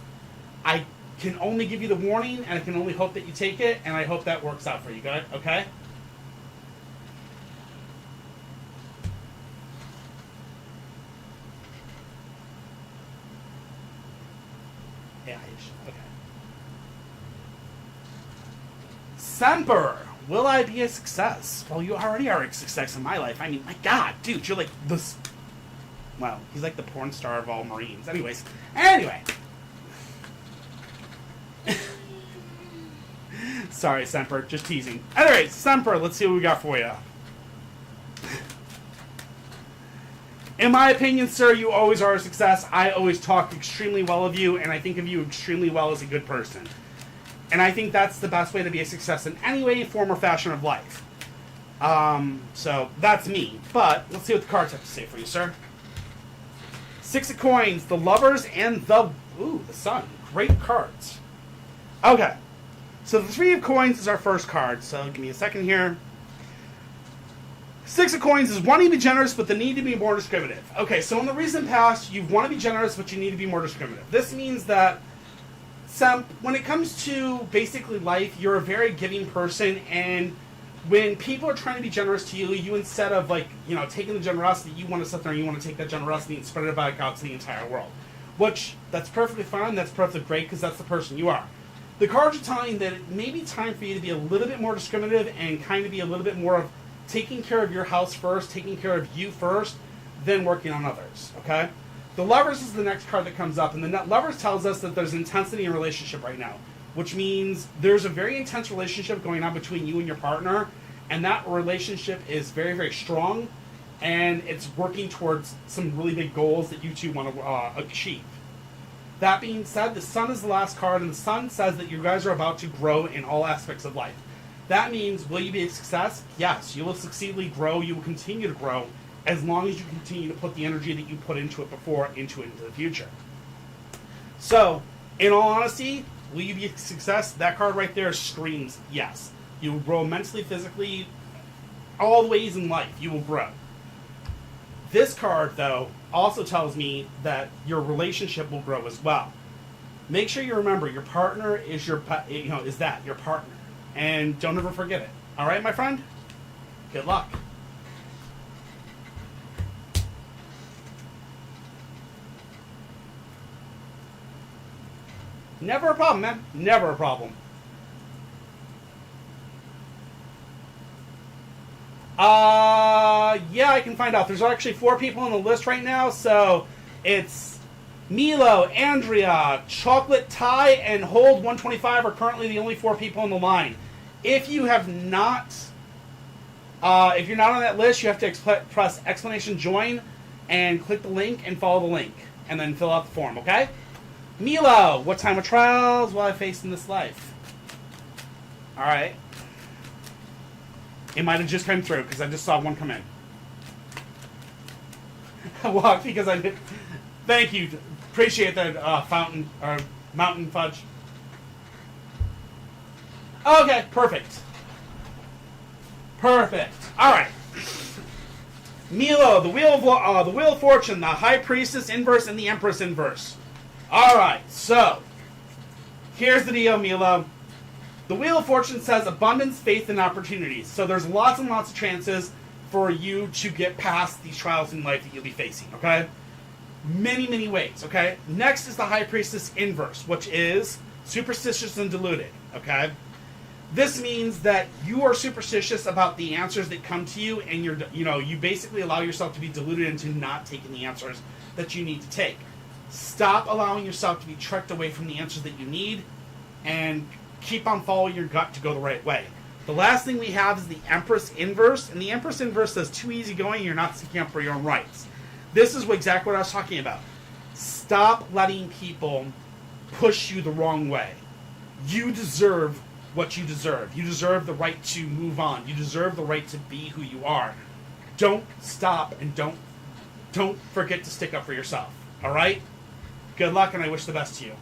I can only give you the warning, and I can only hope that you take it, and I hope that works out for you, guys. Okay? Yeah, okay. Semper, will I be a success? Well, you already are a success in my life. I mean, my God, dude, you're like this. Well, he's like the porn star of all Marines. Anyway. Sorry, Semper, just teasing. Anyway, Semper, let's see what we got for you. In my opinion, sir, you always are a success. I always talk extremely well of you, and I think of you extremely well as a good person. And I think that's the best way to be a success in any way, form, or fashion of life. So, that's me. But, let's see what the cards have to say for you, sir. 6 of Coins, the Lovers, and the Sun. Great cards. Okay. So, the 3 of Coins is our first card. So, give me a second here. 6 of Coins is wanting to be generous, but the need to be more discriminative. Okay, so in the recent past, you want to be generous, but you need to be more discriminative. This means that when it comes to basically life, you're a very giving person, and when people are trying to be generous to you, you instead of taking the generosity, you want to sit there and you want to take that generosity and spread it back out to the entire world. Which, that's perfectly fine, that's perfectly great, because that's the person you are. The cards are telling that it may be time for you to be a little bit more discriminative and kind of be a little bit more of taking care of your house first, taking care of you first, then working on others, okay? The Lovers is the next card that comes up, and the Lovers tells us that there's intensity in a relationship right now, which means there's a very intense relationship going on between you and your partner, and that relationship is very, very strong, and it's working towards some really big goals that you two want to achieve. That being said, the Sun is the last card, and the Sun says that you guys are about to grow in all aspects of life. That means, will you be a success? Yes, you will succeedingly grow, you will continue to grow as long as you continue to put the energy that you put into it before into the future. So, in all honesty, will you be a success? That card right there screams yes. You will grow mentally, physically, all the ways in life. You will grow. This card, though, also tells me that your relationship will grow as well. Make sure you remember your partner is your partner, and don't ever forget it. All right, my friend. Good luck. Never a problem, man. Never a problem. Yeah, I can find out. There's actually 4 people on the list right now, so it's Milo, Andrea, Chocolate Ty, and Hold 125 are currently the only 4 people on the line. If you have not, if you're not on that list, you have to press exclamation join and click the link and follow the link, and then fill out the form. Okay? Milo, what time of trials will I face in this life? All right. It might have just come through because I just saw one come in. Well, because I did. Thank you. Appreciate that, fountain or mountain fudge. Okay, perfect. Perfect. All right. Milo, the wheel of fortune, the high priestess inverse, and the empress inverse. All right. So here's the deal, Milo. The Wheel of Fortune says abundance, faith, and opportunities. So there's lots and lots of chances for you to get past these trials in life that you'll be facing, okay? Many, many ways, okay? Next is the High Priestess Inverse, which is superstitious and deluded, okay? This means that you are superstitious about the answers that come to you, and you basically allow yourself to be deluded into not taking the answers that you need to take. Stop allowing yourself to be tricked away from the answers that you need, and keep on following your gut to go the right way. The last thing we have is the Empress Inverse, and the Empress Inverse says too easygoing, you're not sticking up for your own rights. This is exactly what I was talking about. Stop letting people push you the wrong way. You deserve what you deserve. You deserve the right to move on. You deserve the right to be who you are. Don't stop, and don't forget to stick up for yourself. All right? Good luck, and I wish the best to you.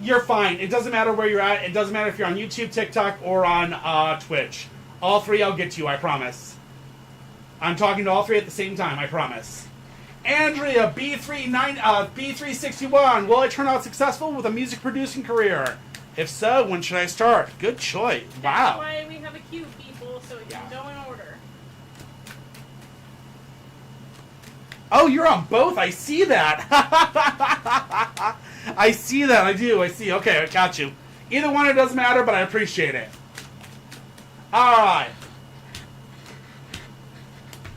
You're fine. It doesn't matter where you're at. It doesn't matter if you're on YouTube, TikTok, or on Twitch. All 3 I'll get to you, I promise. I'm talking to all 3 at the same time, I promise. Andrea, B361, will I turn out successful with a music producing career? If so, when should I start? Good choice. Wow. That's why we have a queue, people, so it can go in order. Oh, you're on both. I see that. I see that. I do. I see. Okay, I got you. Either one, it doesn't matter, but I appreciate it. All right.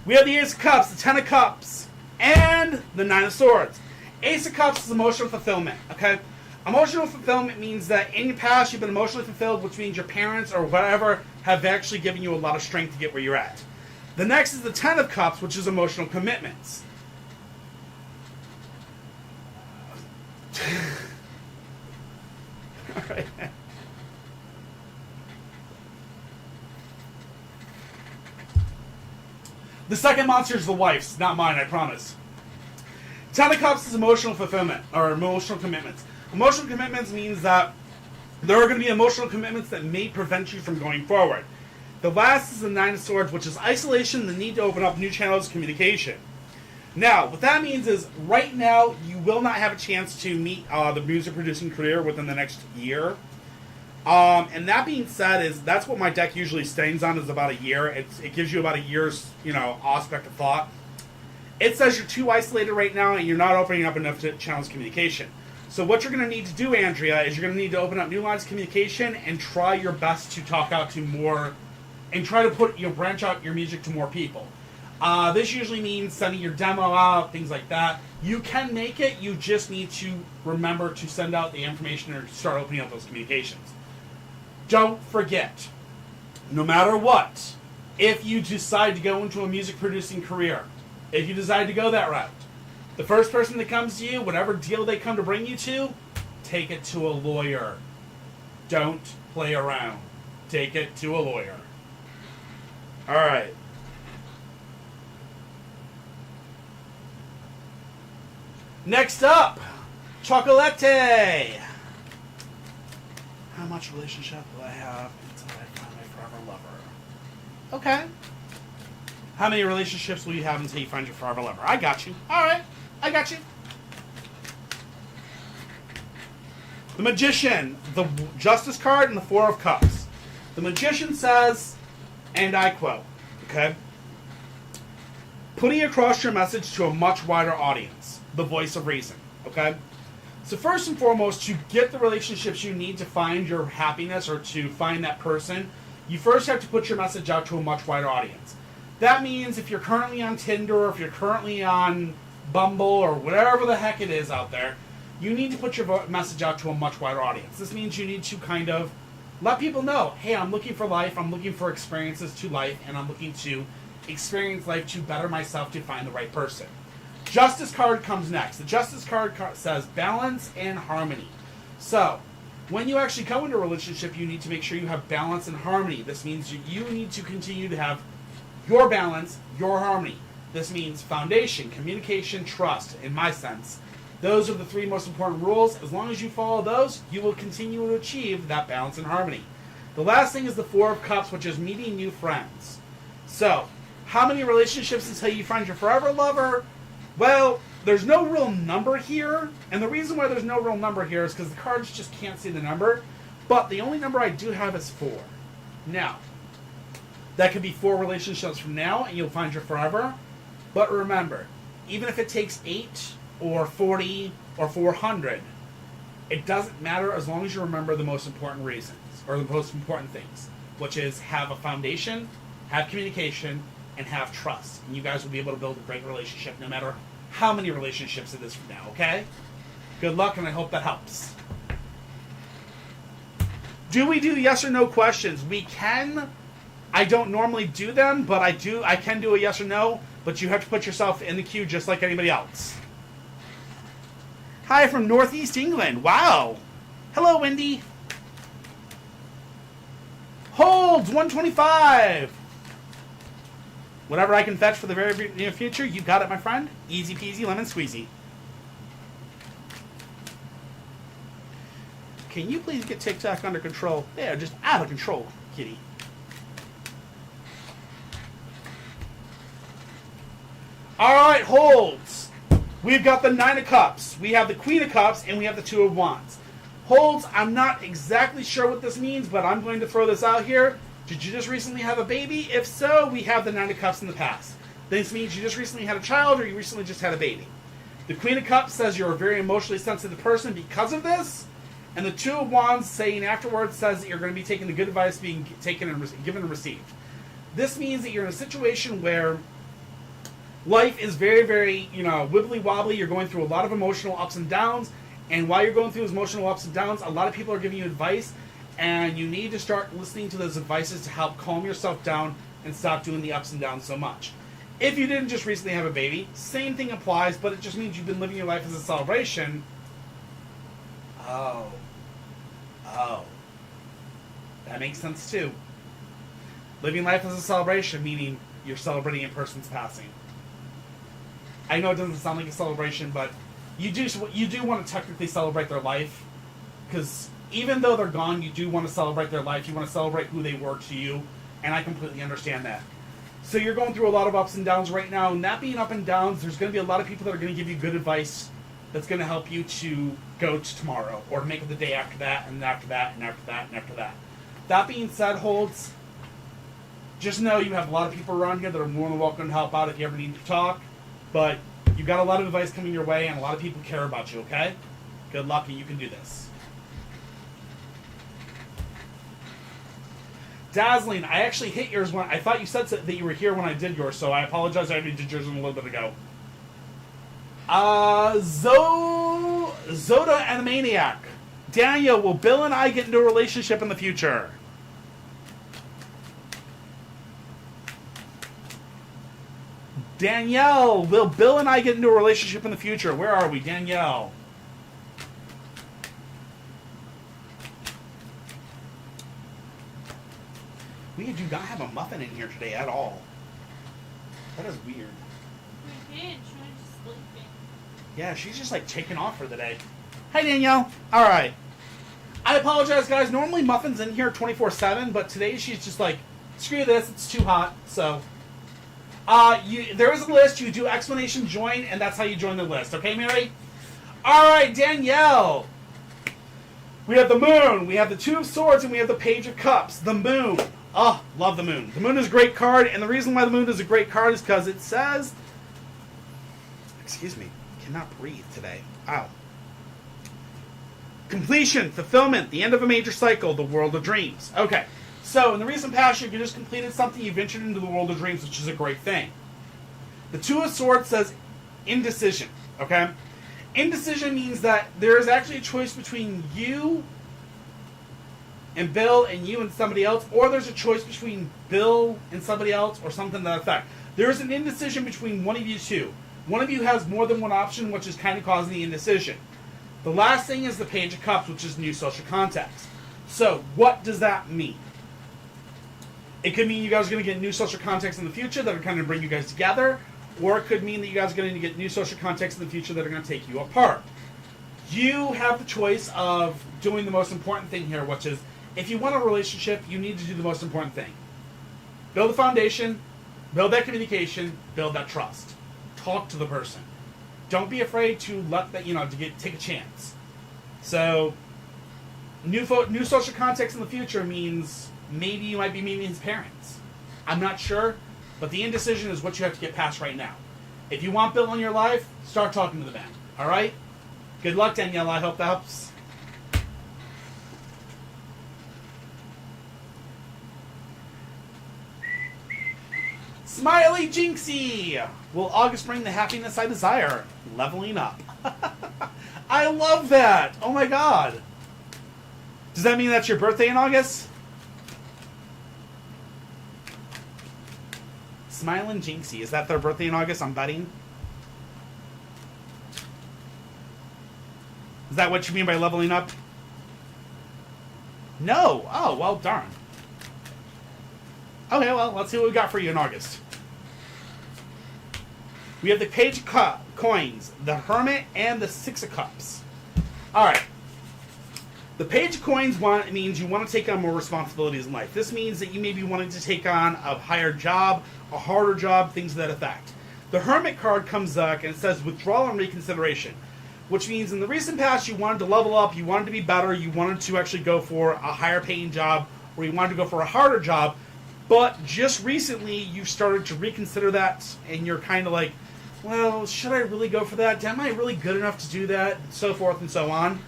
We have the Ace of Cups, the 10 of Cups, and the 9 of Swords. Ace of Cups is emotional fulfillment, okay? Emotional fulfillment means that in your past you've been emotionally fulfilled, which means your parents or whatever have actually given you a lot of strength to get where you're at. The next is the 10 of Cups, which is emotional commitments. All right. The second monster is the wife's, not mine, I promise. 10 of Cups is emotional fulfillment, or emotional commitments. Emotional commitments means that there are going to be emotional commitments that may prevent you from going forward. The last is the 9 of Swords, which is isolation and the need to open up new channels of communication. Now, what that means is, right now, you will not have a chance to meet the music producing career within the next year. And that being said, that's what my deck usually stands on, is about a year. It gives you about a year's, aspect of thought. It says you're too isolated right now and you're not opening up enough channels of communication. So what you're going to need to do, Andrea, is you're going to need to open up new lines of communication and try your best to talk out to more, and try to branch out your music to more people. This usually means sending your demo out, things like that. You can make it, you just need to remember to send out the information or start opening up those communications. Don't forget, no matter what, if you decide to go into a music producing career, if you decide to go that route, the first person that comes to you, whatever deal they come to bring you to, take it to a lawyer. Don't play around. take it to a lawyer. All right. Next up, Chocolate. How much relationship will I have until I find my forever lover? Okay. How many relationships will you have until you find your forever lover? I got you. All right. I got you. The Magician, the Justice card, and the Four of Cups. The Magician says, and I quote, okay, putting across your message to a much wider audience, the voice of reason, okay? So first and foremost, to get the relationships you need to find your happiness or to find that person, you first have to put your message out to a much wider audience. That means if you're currently on Tinder or if you're currently on Bumble or whatever the heck it is out there, you need to put your message out to a much wider audience. This means you need to kind of let people know, hey, I'm looking for life, I'm looking for experiences to life, and I'm looking to experience life to better myself to find the right person. Justice card comes next. The Justice card says balance and harmony. So, when you actually go into a relationship, you need to make sure you have balance and harmony. This means you need to continue to have your balance, your harmony. This means foundation, communication, trust, in my sense. Those are the three most important rules. As long as you follow those, you will continue to achieve that balance and harmony. The last thing is the Four of Cups, which is meeting new friends. So, how many relationships until you find your forever lover? Well, there's no real number here. And the reason why there's no real number here is because the cards just can't see the number. But the only number I do have is 4. Now, that could be 4 relationships from now, and you'll find your forever. But remember, even if it takes 8 or 40 or 400, it doesn't matter as long as you remember the most important reasons, or the most important things, which is have a foundation, have communication, and have trust. And you guys will be able to build a great relationship no matter how many relationships it is from now, okay? Good luck, and I hope that helps. Do we do yes or no questions? We can. I don't normally do them, but I can do a yes or no, but you have to put yourself in the queue just like anybody else. Hi from Northeast England. Wow. Hello, Wendy. Holds 125. Whatever I can fetch for the very near future, you got it, my friend. Easy peasy, lemon squeezy. Can you please get TikTok under control? They are just out of control, kitty. All right, holds. We've got the 9 of Cups, we have the Queen of Cups, and we have the 2 of Wands. Holds, I'm not exactly sure what this means, but I'm going to throw this out here. Did you just recently have a baby? If so, we have the 9 of Cups in the past. This means you just recently had a child or you recently just had a baby. The Queen of Cups says you're a very emotionally sensitive person because of this. And the 2 of Wands saying afterwards says that you're going to be taking the good advice being taken and given and received. This means that you're in a situation where life is very, very, wibbly wobbly. You're going through a lot of emotional ups and downs. And while you're going through those emotional ups and downs, a lot of people are giving you advice. And you need to start listening to those advices to help calm yourself down and stop doing the ups and downs so much. If you didn't just recently have a baby, same thing applies, but it just means you've been living your life as a celebration. Oh. That makes sense too. Living life as a celebration, meaning you're celebrating a person's passing. I know it doesn't sound like a celebration, but you do want to technically celebrate their life, because even though they're gone, you do want to celebrate their life. You want to celebrate who they were to you, and I completely understand that. So you're going through a lot of ups and downs right now, and that being up and downs, there's going to be a lot of people that are going to give you good advice that's going to help you to go to tomorrow, or to make it the day after that, and after that, and after that, and after that. That being said, Holds, just know you have a lot of people around here that are more than welcome to help out if you ever need to talk, but you've got a lot of advice coming your way, and a lot of people care about you, okay? Good luck, and you can do this. Dazzling, I actually hit yours when I thought you said that you were here when I did yours, so I apologize. I already did yours a little bit ago. Zoda and the Maniac. Daniel, will Bill and I get into a relationship in the future? Danielle, will Bill and I get into a relationship in the future? Where are we, Danielle? We do not have a muffin in here today at all. That is weird. We did. She was just sleeping. Yeah, she's just like taking off for the day. Hi, Danielle. All right. I apologize, guys. Normally Muffin's in here 24/7, but today she's just like, screw this. It's too hot. So, there is a list. You do explanation join, and that's how you join the list. Okay, Mary? All right, Danielle. We have the moon, we have the two of swords, and we have the page of cups. The moon. Oh, love the moon. The moon is a great card, and the reason why the moon is a great card is because it says... Excuse me. Cannot breathe today. Ow. Completion, fulfillment, the end of a major cycle, the world of dreams. Okay, so in the recent past, you just completed something, you ventured into the world of dreams, which is a great thing. The two of swords says indecision, okay? Indecision means that there is actually a choice between you and Bill and you and somebody else, or there's a choice between Bill and somebody else or something to that effect. There is an indecision between one of you two. One of you has more than one option, which is kind of causing the indecision. The last thing is the page of cups, which is new social contacts. So, what does that mean? It could mean you guys are going to get new social contacts in the future that are kind of bring you guys together. Or it could mean that you guys are going to get new social contacts in the future that are going to take you apart. You have the choice of doing the most important thing here, which is, if you want a relationship, you need to do the most important thing. Build the foundation, build that communication, build that trust. Talk to the person. Don't be afraid to let that, take a chance. So, new social contacts in the future means maybe you might be meeting his parents. I'm not sure. But the indecision is what you have to get past right now. If you want Bill in your life, start talking to the man. All right? Good luck, Danielle. I hope that helps. Smiley Jinxie! Will August bring the happiness I desire? Leveling up. I love that! Oh my god. Does that mean that's your birthday in August? Smiling Jinxie. Is that their birthday in August? I'm betting. Is that what you mean by leveling up? No. Oh, well, darn. Okay, well, let's see what we got for you in August. We have the Page of Coins, the Hermit, and the Six of Cups. Alright. The Page of Coins means you want to take on more responsibilities in life. This means that you may be wanting to take on a higher job, a harder job, things to that effect. The Hermit card comes back and it says withdrawal and reconsideration, which means in the recent past you wanted to level up, you wanted to be better, you wanted to actually go for a higher paying job, or you wanted to go for a harder job, but just recently you started to reconsider that and you're kind of like, well, should I really go for that? Am I really good enough to do that? And so forth and so on.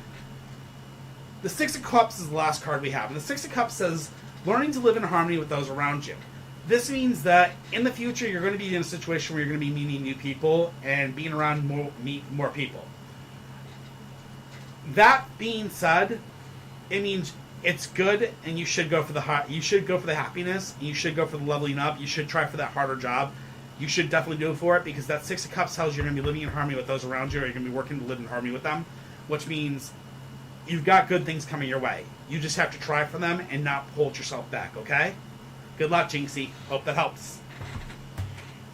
The Six of Cups is the last card we have. And the Six of Cups says, learning to live in harmony with those around you. This means that in the future, you're going to be in a situation where you're going to be meeting new people and being around more people. That being said, it means it's good and you should go for the happiness, and you should go for the leveling up, you should try for that harder job. You should definitely go for it because that Six of Cups tells you you're going to be living in harmony with those around you, or you're going to be working to live in harmony with them, which means you've got good things coming your way. You just have to try for them and not hold yourself back, okay? Good luck, Jinxie. Hope that helps.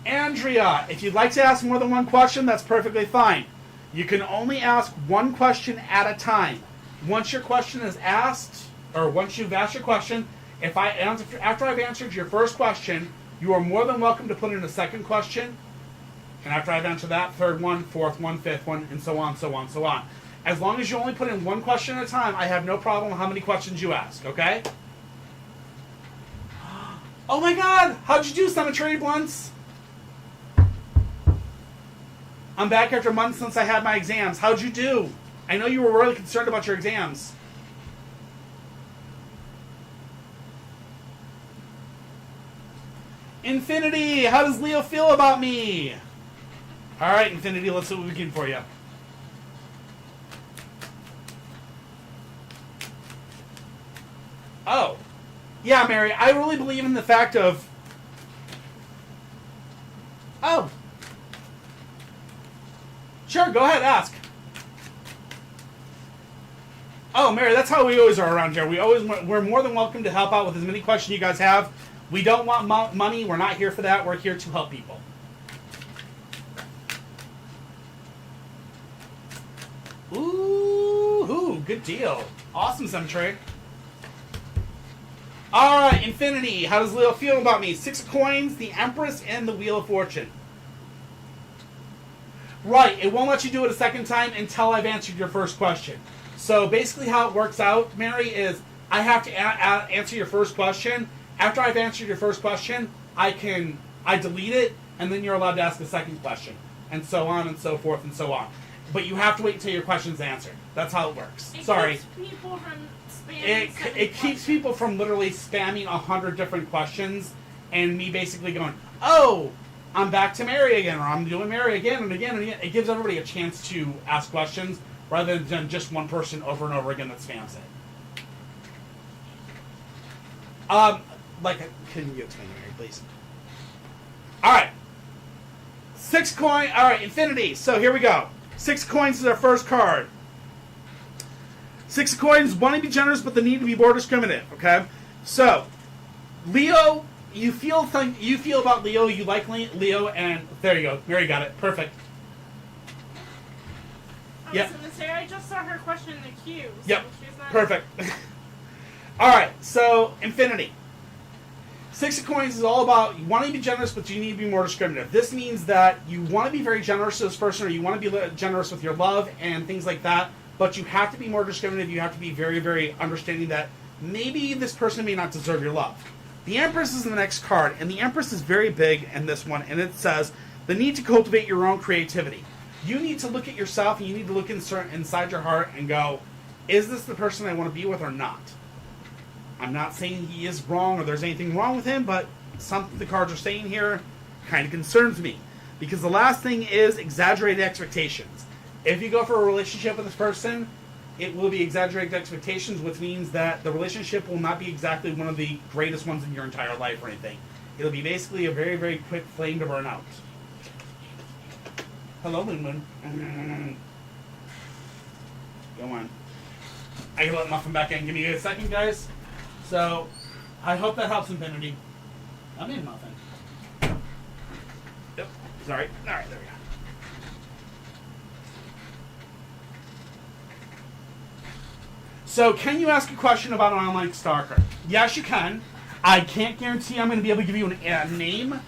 Andrea, if you'd like to ask more than one question, that's perfectly fine. You can only ask one question at a time. Once your question is asked, or once you've asked your question, after I've answered your first question, you are more than welcome to put in a second question. And after I've answered that, third one, fourth one, fifth one, and so on, so on, so on. As long as you only put in one question at a time, I have no problem with how many questions you ask, okay? Oh my god! How'd you do, Cemetery Blunts? I'm back after months since I had my exams. How'd you do? I know you were really concerned about your exams. Infinity! How does Leo feel about me? Alright, Infinity, let's see what we can for you. Oh. Yeah, Mary, I really believe in the fact of... Oh. Sure, go ahead, ask. Oh, Mary, that's how we always are around here. We're more than welcome to help out with as many questions you guys have. We don't want money. We're not here for that. We're here to help people. Ooh, good deal. Awesome, Cemetery. All right, Infinity. How does Leo feel about me? 6 coins, the Empress, and the Wheel of Fortune. Right, it won't let you do it a second time until I've answered your first question. So basically how it works out, Mary, is I have to answer your first question. After I've answered your first question, I delete it, and then you're allowed to ask a second question, and so on and so forth and so on. But you have to wait until your question's answered. That's how it works. Sorry. Keeps people from spamming It keeps people from literally spamming 100 different questions, and me basically going, oh, I'm back to Mary again, or I'm doing Mary again and again and again. It gives everybody a chance to ask questions rather than just one person over and over again that spams it. Can you explain, Mary, please? All right. 6 coin. All right, Infinity. So here we go. 6 coins is our first card. 6 coins, want to be generous, but the need to be more discriminative. Okay. So, Leo. You feel about Leo, you like Leo, and there you go. Mary got it. Perfect. Yep. I just saw her question in the queue. So yep. She's not... Perfect. Alright, so Infinity. 6 of coins is all about you want to be generous, but you need to be more discriminative. This means that you want to be very generous to this person, or you want to be generous with your love and things like that, but you have to be more discriminative. You have to be very, very understanding that maybe this person may not deserve your love. The Empress is the next card, and the Empress is very big in this one, and it says, the need to cultivate your own creativity. You need to look at yourself, and you need to look inside your heart and go, is this the person I want to be with or not? I'm not saying he is wrong or there's anything wrong with him, but something the cards are saying here kind of concerns me. Because the last thing is exaggerated expectations. If you go for a relationship with this person, it will be exaggerated expectations, which means that the relationship will not be exactly one of the greatest ones in your entire life or anything. It'll be basically a very, very quick flame to burn out. Hello, Moon Moon. Go on. I can let Muffin back in. Give me a second, guys. So, I hope that helps, Infinity. I'm in Muffin. Yep. Sorry. Alright, there we go. So, can you ask a question about an online stalker? Yes, you can. I can't guarantee I'm going to be able to give you a name.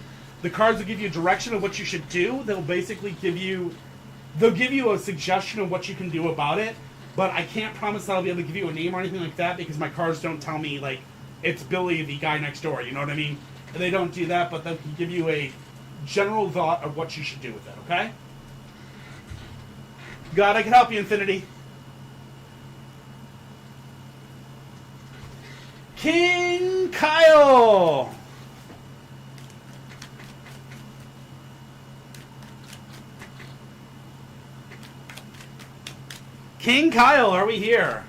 The cards will give you a direction of what you should do. They'll basically give you a suggestion of what you can do about it. But I can't promise that I'll be able to give you a name or anything like that because my cards don't tell me, like, it's Billy, the guy next door. You know what I mean? And they don't do that, but they'll give you a general thought of what you should do with it, okay? God, I can help you, Infinity. King Kyle! King Kyle, are we here?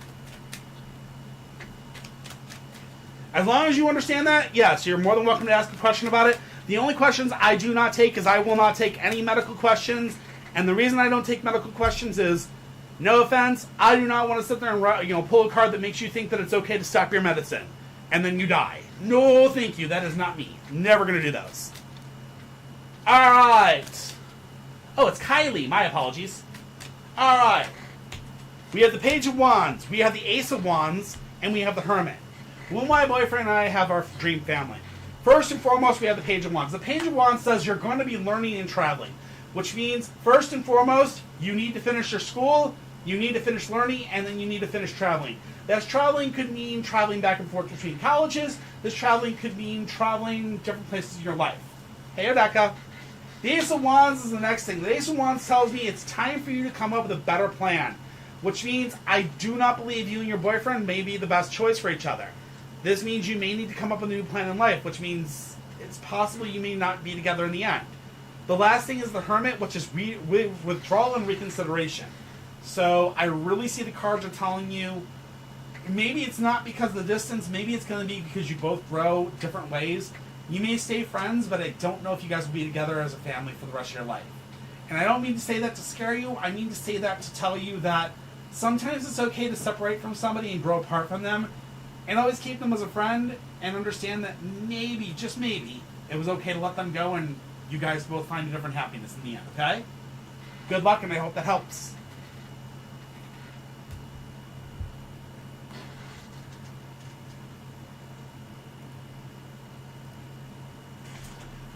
As long as you understand that, yes, you're more than welcome to ask a question about it. The only questions I do not take is I will not take any medical questions. And the reason I don't take medical questions is, no offense, I do not want to sit there and pull a card that makes you think that it's okay to stop your medicine. And then you die. No, thank you. That is not me. Never going to do those. Alright. Oh, it's Kylie. My apologies. Alright. We have the Page of Wands. We have the Ace of Wands. And we have the Hermit. Well, my boyfriend and I have our dream family. First and foremost, we have the Page of Wands. The Page of Wands says you're going to be learning and traveling. Which means, first and foremost, you need to finish your school, you need to finish learning, and then you need to finish traveling. That traveling could mean traveling back and forth between colleges. This traveling could mean traveling different places in your life. Hey, Odeka. The Ace of Wands is the next thing. The Ace of Wands tells me it's time for you to come up with a better plan. Which means I do not believe you and your boyfriend may be the best choice for each other. This means you may need to come up with a new plan in life, which means it's possible you may not be together in the end. The last thing is the Hermit, which is withdrawal and reconsideration. So I really see the cards are telling you, maybe it's not because of the distance, maybe it's going to be because you both grow different ways. You may stay friends, but I don't know if you guys will be together as a family for the rest of your life. And I don't mean to say that to scare you, I mean to say that to tell you that Sometimes it's okay to separate from somebody and grow apart from them, and always keep them as a friend, and understand that maybe, just maybe, it was okay to let them go and you guys both find a different happiness in the end, okay? Good luck, and I hope that helps.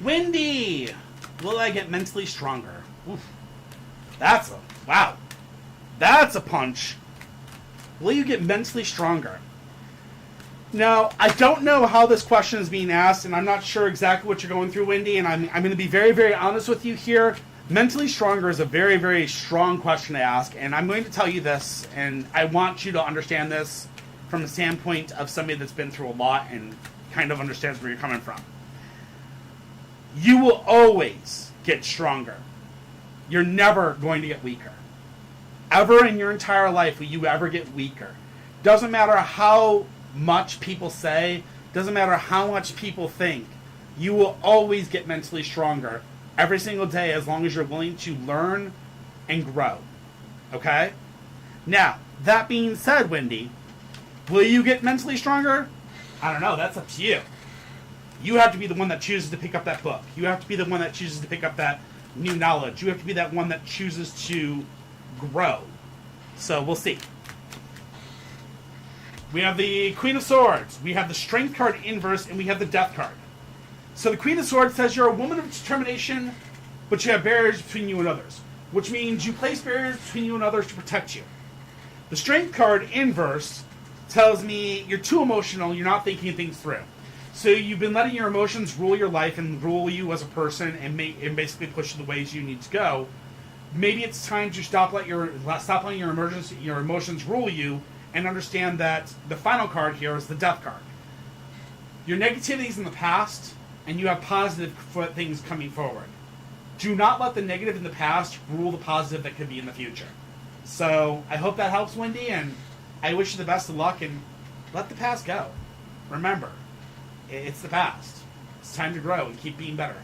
Wendy! Will I get mentally stronger? Oof. That's a, wow. That's a punch. Will you get mentally stronger? Now, I don't know how this question is being asked, and I'm not sure exactly what you're going through, Wendy, and I'm going to be very, very honest with you here. Mentally stronger is a very, very strong question to ask, and I'm going to tell you this, and I want you to understand this from the standpoint of somebody that's been through a lot and kind of understands where you're coming from. You will always get stronger. You're never going to get weaker. Ever in your entire life will you ever get weaker. Doesn't matter how much people say, doesn't matter how much people think, you will always get mentally stronger every single day as long as you're willing to learn and grow. Okay? Now, that being said, Wendy, will you get mentally stronger? I don't know. That's up to you. You have to be the one that chooses to pick up that book. You have to be the one that chooses to pick up that new knowledge. You have to be that one that chooses to grow. So we'll see. We have the Queen of Swords. We have the Strength card inverse, and we have the Death card. So the Queen of Swords says you're a woman of determination, but you have barriers between you and others, which means you place barriers between you and others to protect you. The Strength card inverse tells me you're too emotional, you're not thinking things through. So you've been letting your emotions rule your life and rule you as a person and basically push you the ways you need to go. Maybe it's time to stop letting your emotions rule you and understand that the final card here is the Death card. Your negativity is in the past, and you have positive things coming forward. Do not let the negative in the past rule the positive that could be in the future. So I hope that helps, Wendy, and I wish you the best of luck, and let the past go. Remember, it's the past. It's time to grow and keep being better.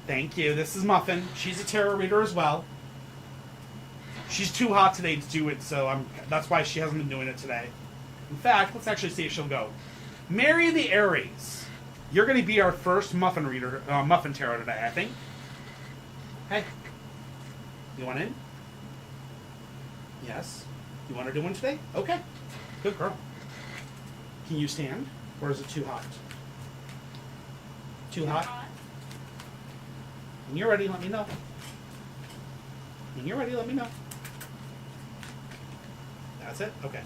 Thank you. This is Muffin. She's a tarot reader as well. She's too hot today to do it, so that's why she hasn't been doing it today. In fact, let's actually see if she'll go. Mary the Aries. You're going to be our first Muffin reader, Muffin tarot today, I think. Hey. You want in? Yes. You want to do one today? Okay. Good girl. Can you stand? Or is it too hot? Too hot? When you're ready, let me know. When you're ready, let me know. That's it? Okay.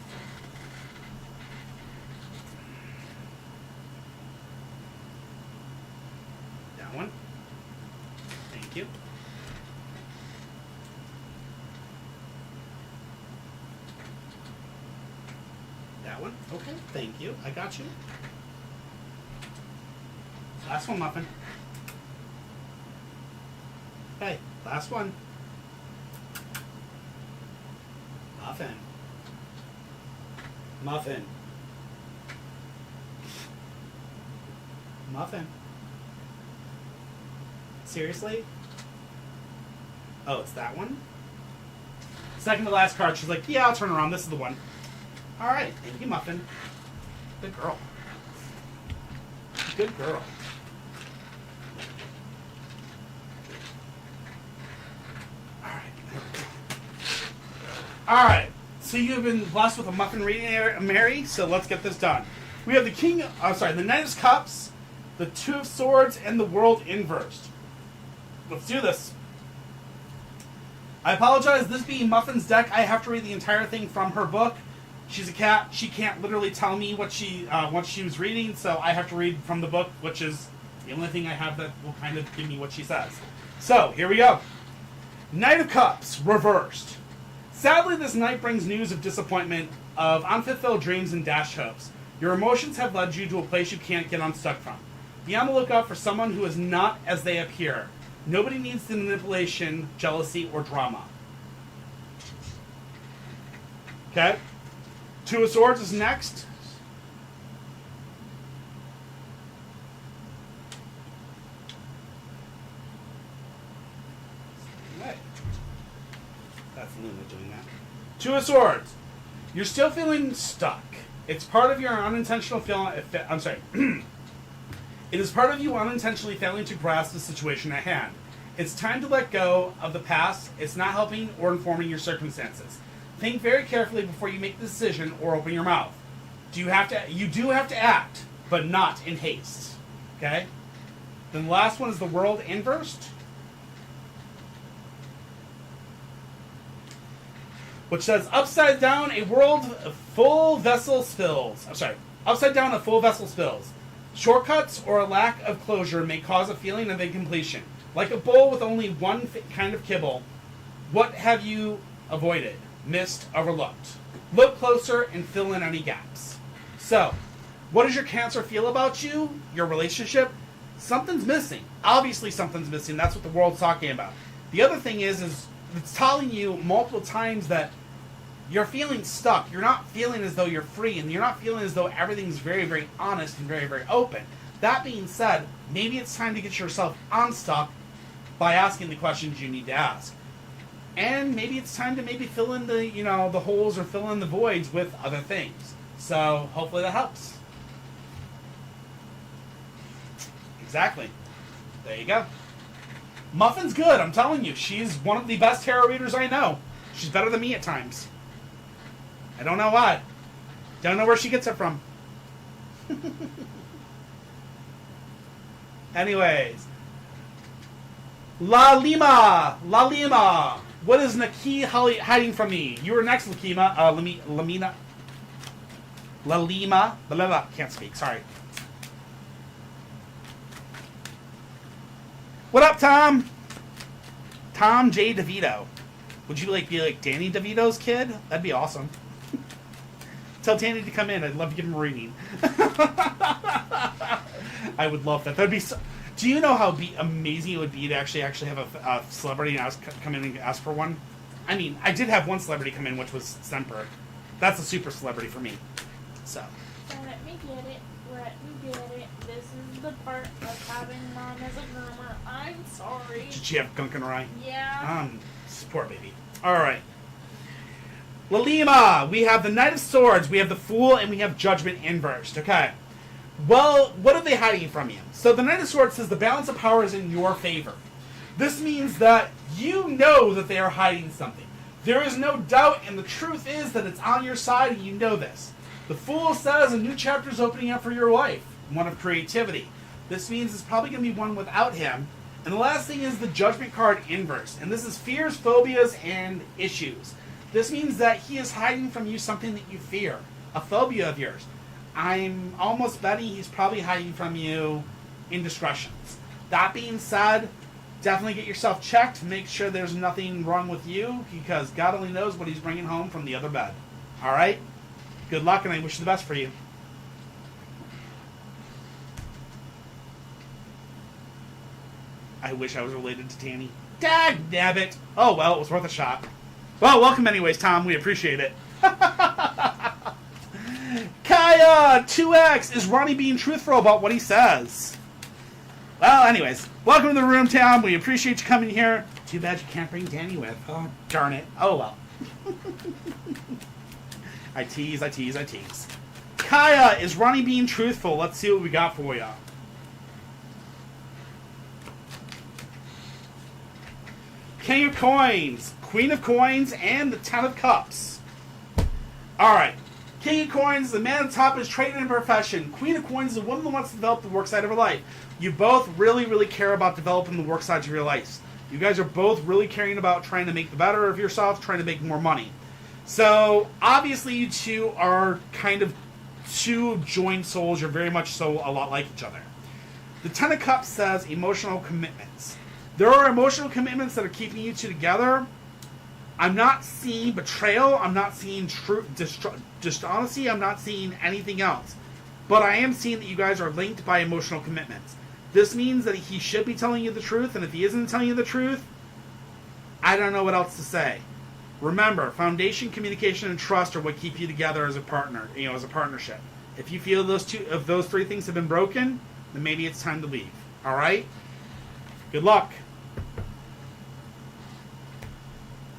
That one. Thank you. That one. Okay, thank you. I got you. Last one, Muffin. Hey, last one. Muffin. Muffin. Muffin. Seriously? Oh, it's that one? Second to last card. She's like, yeah, I'll turn around. This is the one. All right. Thank you, Muffin. Good girl. Good girl. Alright, so you have been blessed with a Muffin reading, Mary, so let's get this done. We have the Knight of Cups, the Two of Swords, and the World inversed. Let's do this. I apologize, this being Muffin's deck, I have to read the entire thing from her book. She's a cat, she can't literally tell me what she was reading, so I have to read from the book, which is the only thing I have that will kind of give me what she says. So, here we go. Knight of Cups, reversed. Sadly, this night brings news of disappointment, of unfulfilled dreams and dashed hopes. Your emotions have led you to a place you can't get unstuck from. Be on the lookout for someone who is not as they appear. Nobody needs the manipulation, jealousy, or drama. Okay? Two of Swords is next. Right. That's Luna doing that. Two of Swords. You're still feeling stuck. It's part of your unintentional feeling. I'm sorry. It is part of you unintentionally failing to grasp the situation at hand. It's time to let go of the past. It's not helping or informing your circumstances. Think very carefully before you make the decision or open your mouth. You do have to act, but not in haste. Okay? Then the last one is the World inversed, which says, upside down a full vessel spills. Upside down a full vessel spills. Shortcuts or a lack of closure may cause a feeling of incompletion. Like a bowl with only one kind of kibble, what have you avoided, missed, overlooked? Look closer and fill in any gaps. So, what does your Cancer feel about you, your relationship? Something's missing. Obviously something's missing. That's what the world's talking about. The other thing is it's telling you multiple times that you're feeling stuck. You're not feeling as though you're free, and you're not feeling as though everything's very, very honest and very, very open. That being said, maybe it's time to get yourself unstuck by asking the questions you need to ask. And maybe it's time to fill in the, the holes or fill in the voids with other things. So hopefully that helps. Exactly. There you go. Muffin's good, I'm telling you. She's one of the best tarot readers I know. She's better than me at times. I don't know why. Don't know where she gets it from. Anyways. La Lima. What is Naki hiding from me? You were next, Lamina. La Lima. Blah, blah. Can't speak, sorry. What up, Tom? Tom J. DeVito. Would you be like Danny DeVito's kid? That'd be awesome. Tell Danny to come in. I'd love to give him a reading. I would love that. That'd be so... Do you know how amazing it would be to actually have a celebrity come in and ask for one? I mean, I did have one celebrity come in, which was Semper. That's a super celebrity for me. So let me get it. This is the part of having mom as a groomer. I'm sorry. Did she have gunk in her eye? Yeah. Poor baby. Alright. Lalima, we have the Knight of Swords, we have the Fool, and we have Judgment inversed. Okay. Well, what are they hiding from you? So the Knight of Swords says the balance of power is in your favor. This means that you know that they are hiding something. There is no doubt, and the truth is that it's on your side, and you know this. The Fool says a new chapter is opening up for your life, one of creativity. This means it's probably going to be one without him. And the last thing is the Judgment card inverse. And this is fears, phobias, and issues. This means that he is hiding from you something that you fear, a phobia of yours. I'm almost betting he's probably hiding from you indiscretions. That being said, definitely get yourself checked. Make sure there's nothing wrong with you, because God only knows what he's bringing home from the other bed. All right? Good luck, and I wish you the best for you. I wish I was related to Tanny. Dagnabbit! Oh, well, it was worth a shot. Well, welcome anyways, Tom. We appreciate it. Kaya 2X, is Ronnie being truthful about what he says? Well, anyways, welcome to the room, Tom. We appreciate you coming here. Too bad you can't bring Danny with. Oh, darn it. Oh, well. I tease. Kaya, is Ronnie being truthful? Let's see what we got for you. King of Coins, Queen of Coins, and the Ten of Cups. Alright. King of Coins, the man at the top is trade and profession. Queen of Coins is the woman who wants to develop the work side of her life. You both really, really care about developing the work sides of your life. You guys are both really caring about trying to make the better of yourself, trying to make more money. So, obviously you two are kind of two joined souls. You're very much so a lot like each other. The Ten of Cups says emotional commitments. There are emotional commitments that are keeping you two together. I'm not seeing betrayal. I'm not seeing dishonesty. I'm not seeing anything else. But I am seeing that you guys are linked by emotional commitments. This means that he should be telling you the truth, and if he isn't telling you the truth, I don't know what else to say. Remember, foundation, communication, and trust are what keep you together as a partner, as a partnership. If you feel those three things have been broken, then maybe it's time to leave. All right? Good luck.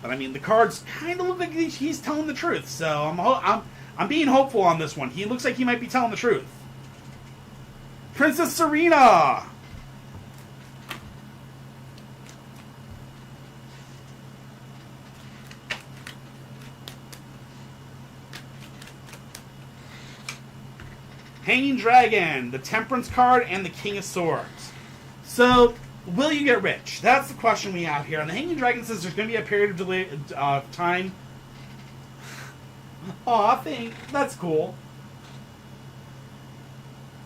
But I mean, the cards kind of look like he's telling the truth. So I'm being hopeful on this one. He looks like he might be telling the truth. Princess Serena. Hanging Dragon, the Temperance card, and the King of Swords. So, will you get rich? That's the question we have here. And the Hanging Dragon says there's going to be a period of delay, time. Aw, that's cool.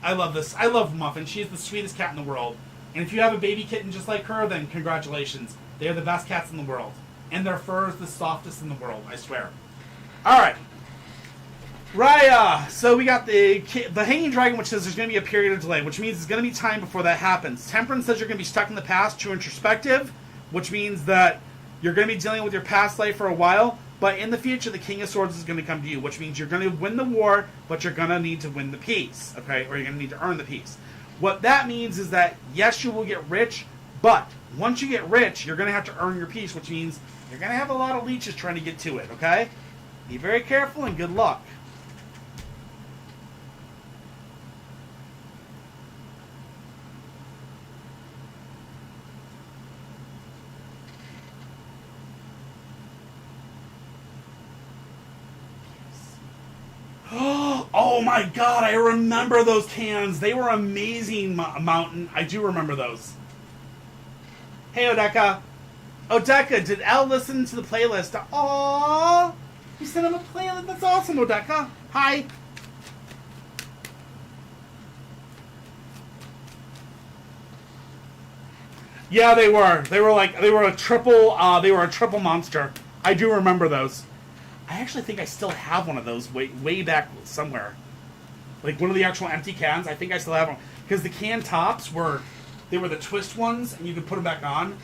I love this. I love Muffin. She is the sweetest cat in the world. And if you have a baby kitten just like her, then congratulations. They are the best cats in the world. And their fur is the softest in the world, I swear. Alright. Raya! So we got the Hanging Dragon, which says there's going to be a period of delay, which means it's going to be time before that happens. Temperance says you're going to be stuck in the past, true introspective, which means that you're going to be dealing with your past life for a while, but in the future, the King of Swords is going to come to you, which means you're going to win the war, but you're going to need to win the peace, okay? Or you're going to need to earn the peace. What that means is that, yes, you will get rich, but once you get rich, you're going to have to earn your peace, which means you're going to have a lot of leeches trying to get to it, okay? Be very careful and good luck. Oh my god, I remember those cans. They were amazing, Mountain. I do remember those. Hey, Odeka. Odeka, did Al listen to the playlist? Aww. You sent him a playlist. That's awesome, Odeka. Hi. Yeah, they were. They were a triple monster. I do remember those. I actually think I still have one of those way back somewhere. Like one of the actual empty cans. I think I still have one. Because the can tops were the twist ones, and you could put them back on.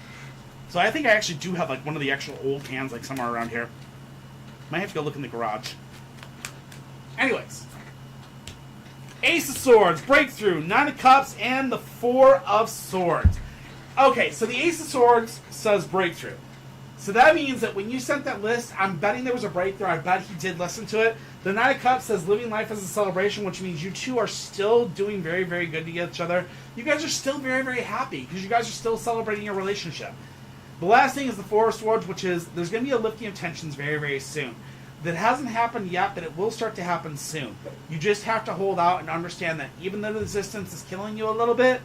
So I think I actually do have like one of the actual old cans like somewhere around here. Might have to go look in the garage. Anyways. Ace of Swords, Breakthrough, Nine of Cups, and the Four of Swords. Okay, so the Ace of Swords says Breakthrough. So that means that when you sent that list, I'm betting there was a breakthrough. I bet he did listen to it. The Nine of Cups says living life as a celebration, which means you two are still doing very, very good to each other. You guys are still very, very happy because you guys are still celebrating your relationship. The last thing is the Four of Swords, which is there's going to be a lifting of tensions very, very soon. That hasn't happened yet, but it will start to happen soon. You just have to hold out and understand that even though the resistance is killing you a little bit,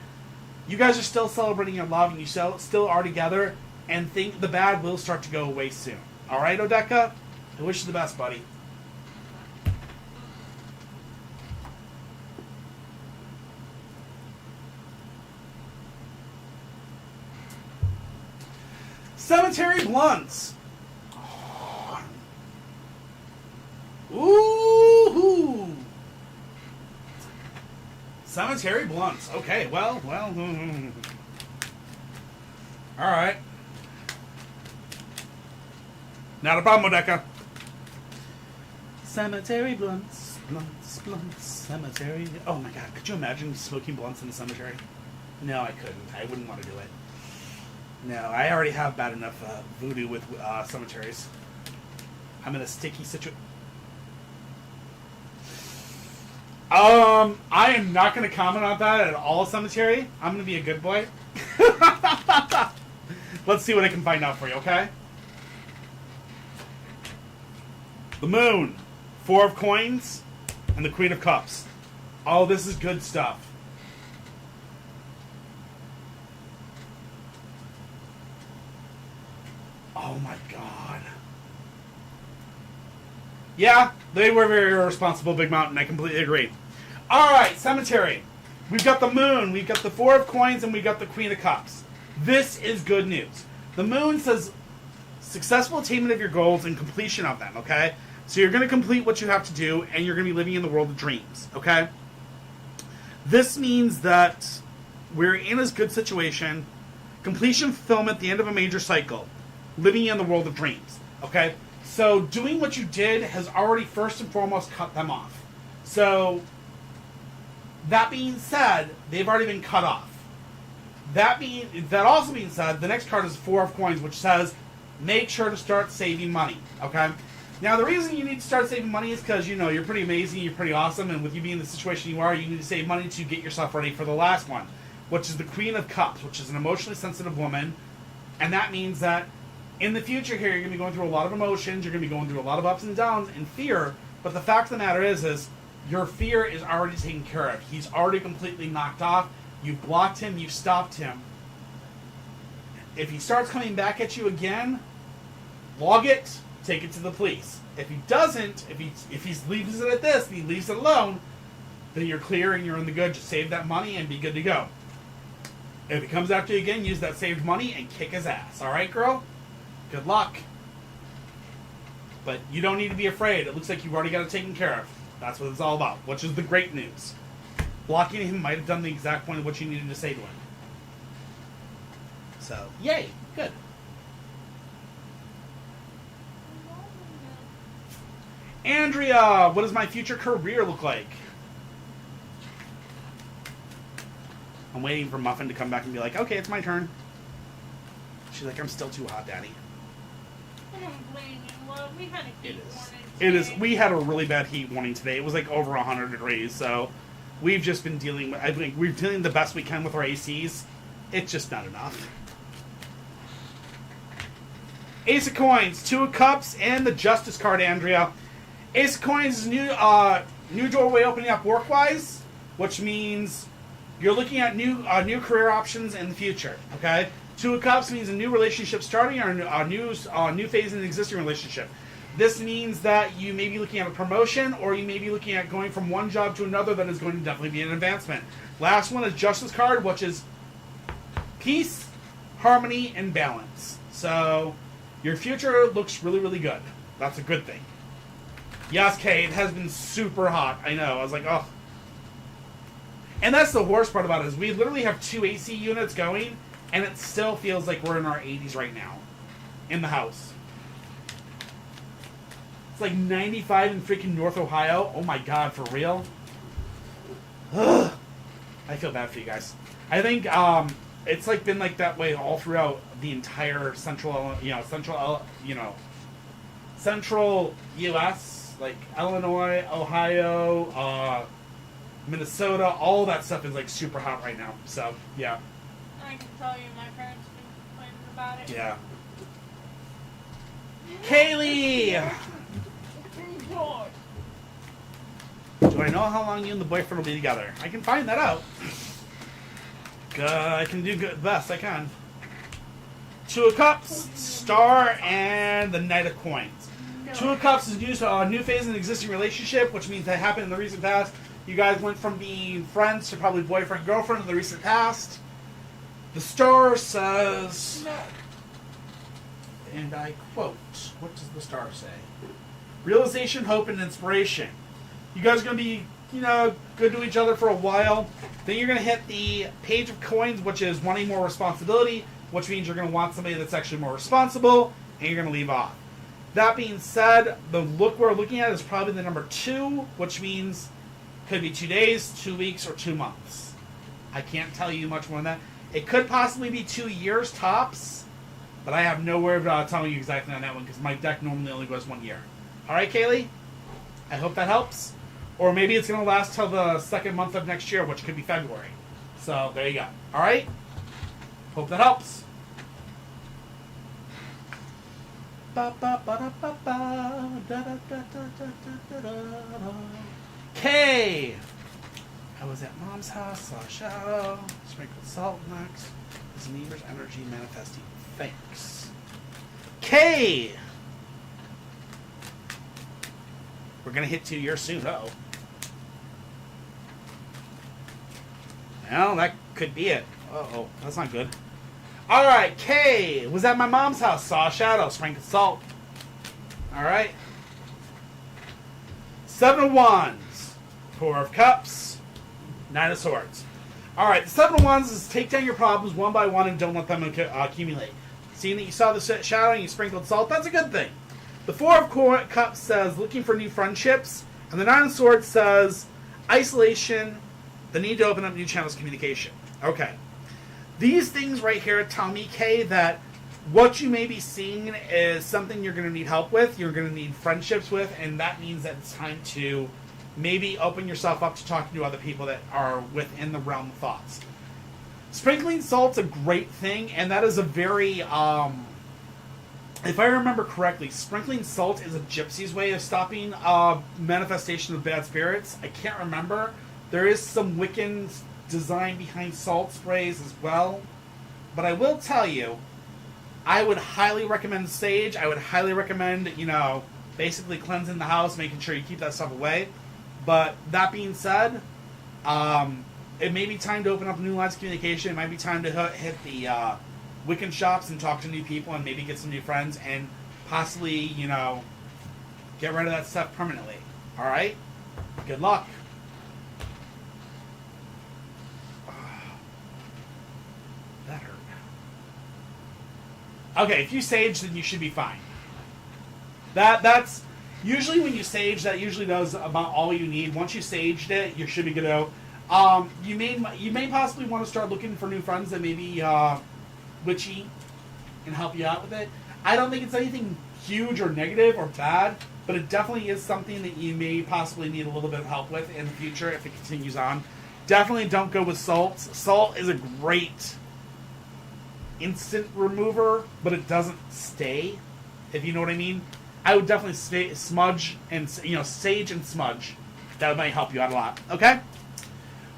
you guys are still celebrating your love and you still are together. And think the bad will start to go away soon. Alright, Odeka? I wish you the best, buddy. Cemetery Blunts. Ooh-hoo. Cemetery Blunts. Okay, well. Alright. Not a problem, Odeka. Cemetery blunts, cemetery. Oh my god, could you imagine smoking blunts in the cemetery? No, I couldn't. I wouldn't want to do it. No, I already have bad enough voodoo with cemeteries. I'm in a sticky situation. I am not going to comment on that at all, cemetery. I'm going to be a good boy. Let's see what I can find out for you, okay? The Moon, Four of Coins, and the Queen of Cups. Oh, this is good stuff. Oh my god. Yeah, they were very irresponsible, Big Mountain. I completely agree. Alright, Cemetery. We've got the Moon, we've got the Four of Coins, and we've got the Queen of Cups. This is good news. The Moon says successful attainment of your goals and completion of them, okay? So you're going to complete what you have to do, and you're going to be living in the world of dreams, okay? This means that we're in a good situation. Completion, fulfillment, the end of a major cycle. Living in the world of dreams, okay? So doing what you did has already first and foremost cut them off. So that being said, they've already been cut off. That also being said, the next card is Four of Coins, which says make sure to start saving money, okay? Now, the reason you need to start saving money is because, you know, you're pretty amazing, you're pretty awesome, and with you being in the situation you are, you need to save money to get yourself ready for the last one, which is the Queen of Cups, which is an emotionally sensitive woman, and that means that in the future here, you're going to be going through a lot of emotions, you're going to be going through a lot of ups and downs and fear, but the fact of the matter is your fear is already taken care of. He's already completely knocked off. You've blocked him, you've stopped him. If he starts coming back at you again, log it, take it to the police. If he doesn't, if he leaves it at this, and he leaves it alone, then you're clear and you're in the good. Just save that money and be good to go. If he comes after you again, use that saved money and kick his ass. All right, girl? Good luck. But you don't need to be afraid. It looks like you've already got it taken care of. That's what it's all about, which is the great news. Blocking him might have done the exact point of what you needed to say to him. So, yay. Good. Andrea, what does my future career look like? I'm waiting for Muffin to come back and be like, okay, it's my turn. She's like, I'm still too hot, Daddy. I don't blame you. Well, we had a heat warning It is. today. We had a really bad heat warning today. It was like over 100 degrees, so we've just been dealing with, I think we're dealing the best we can with our ACs. It's just not enough. Ace of Coins, 2 of Cups, and the Justice card, Andrea. Ace of Coins is new doorway opening up work-wise, which means you're looking at new career options in the future, okay? 2 of Cups means a new relationship starting or a new phase in an existing relationship. This means that you may be looking at a promotion or you may be looking at going from one job to another that is going to definitely be an advancement. Last one is Justice card, which is peace, harmony, and balance. So your future looks really, really good. That's a good thing. Yes, Kay, it has been super hot. I know. I was like, oh. And that's the worst part about it is we literally have 2 AC units going, and it still feels like we're in our 80s right now in the house. It's like 95 in freaking North Ohio. Oh my God, for real? Ugh. I feel bad for you guys. I think it's like been like that way all throughout the entire central U.S. Like Illinois, Ohio, Minnesota, all that stuff is like super hot right now. So yeah. I can tell you, my parents have been complaining about it. Yeah. Kaylee! Do I know how long you and the boyfriend will be together? I can find that out. I can do good, best I can. 2 of Cups, Star, and the Knight of Coins. 2 of Cups is a new phase in an existing relationship, which means that happened in the recent past. You guys went from being friends to probably boyfriend, girlfriend in the recent past. The Star says, and I quote, what does the Star say? Realization, hope, and inspiration. You guys are going to be, good to each other for a while. Then you're going to hit the Page of Coins, which is wanting more responsibility, which means you're going to want somebody that's actually more responsible, and you're going to leave off. That being said, the look we're looking at is probably the number 2, which means could be 2 days, 2 weeks, or 2 months. I can't tell you much more than that. It could possibly be 2 years tops, but I have no way of telling you exactly on that one because my deck normally only goes 1 year. All right, Kaylee? I hope that helps. Or maybe it's going to last till the 2nd month of next year, which could be February. So there you go. All right? Hope that helps. K. I was at Mom's house, saw a shadow, sprinkled salt next. This neighbor's energy manifesting. Thanks. K. We're gonna hit 2 years soon. Uh-oh. Well, that could be it. Uh-oh, that's not good. All right, K was at my mom's house, saw a shadow, sprinkled salt. All right. 7 of Wands, 4 of Cups, 9 of Swords. All right, the 7 of Wands is take down your problems one by one and don't let them accumulate. Seeing that you saw the shadow and you sprinkled salt, that's a good thing. The 4 of Cups says looking for new friendships, and the 9 of Swords says isolation, the need to open up new channels of communication. Okay. These things right here tell me, Kay, that What you may be seeing is something you're going to need help with, you're going to need friendships with, and that means that it's time to maybe open yourself up to talking to other people that are within the realm of thoughts. Sprinkling salt's a great thing, and that is a very, if I remember correctly, sprinkling salt is a gypsy's way of stopping manifestation of bad spirits. I can't remember. There is some Wiccan design behind salt sprays as well. But I will tell you, I would highly recommend sage. I would highly recommend, basically cleansing the house, making sure you keep that stuff away. But that being said, it may be time to open up new lines of communication. It might be time to hit the Wiccan shops and talk to new people and maybe get some new friends and possibly, get rid of that stuff permanently. All right? Good luck. That hurt. Okay, if you sage, then you should be fine. That's usually when you sage, that usually does about all you need. Once you saged it, you should be good to go. You may possibly want to start looking for new friends that may be witchy and help you out with it. I don't think it's anything huge or negative or bad, but it definitely is something that you may possibly need a little bit of help with in the future if it continues on. Definitely don't go with salt. Salt is a great instant remover, but it doesn't stay, if you know what I mean. I would definitely smudge and, sage and smudge. That might help you out a lot. Okay?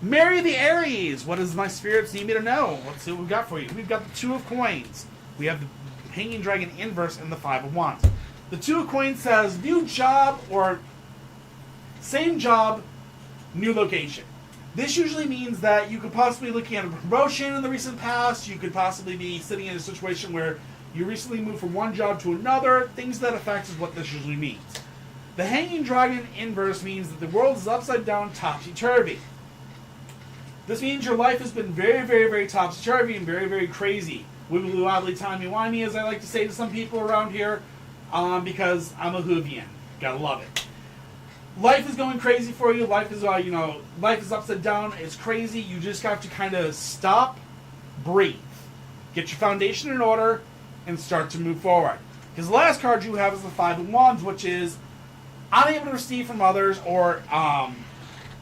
Marry the Aries. What does my spirits need me to know? Let's see what we've got for you. We've got the Two of Coins. We have the Hanging Dragon inverse and the Five of Wands. The Two of Coins says new job or same job, new location. This usually means that you could possibly be looking at a promotion in the recent past. You could possibly be sitting in a situation where you recently moved from one job to another. Things to that effect is what this usually means. The Hanging Dragon inverse means that the world is upside down, topsy-turvy. This means your life has been very, very, very topsy-turvy and very, very crazy. Wibbly wobbly, timey-wimey, as I like to say to some people around here, because I'm a Whovian. Gotta love it. Life is going crazy for you. Life is, life is upside down. It's crazy. You just have to kind of stop, breathe, get your foundation in order, and start to move forward. Because the last card you have is the Five of Wands, which is unable to receive from others, or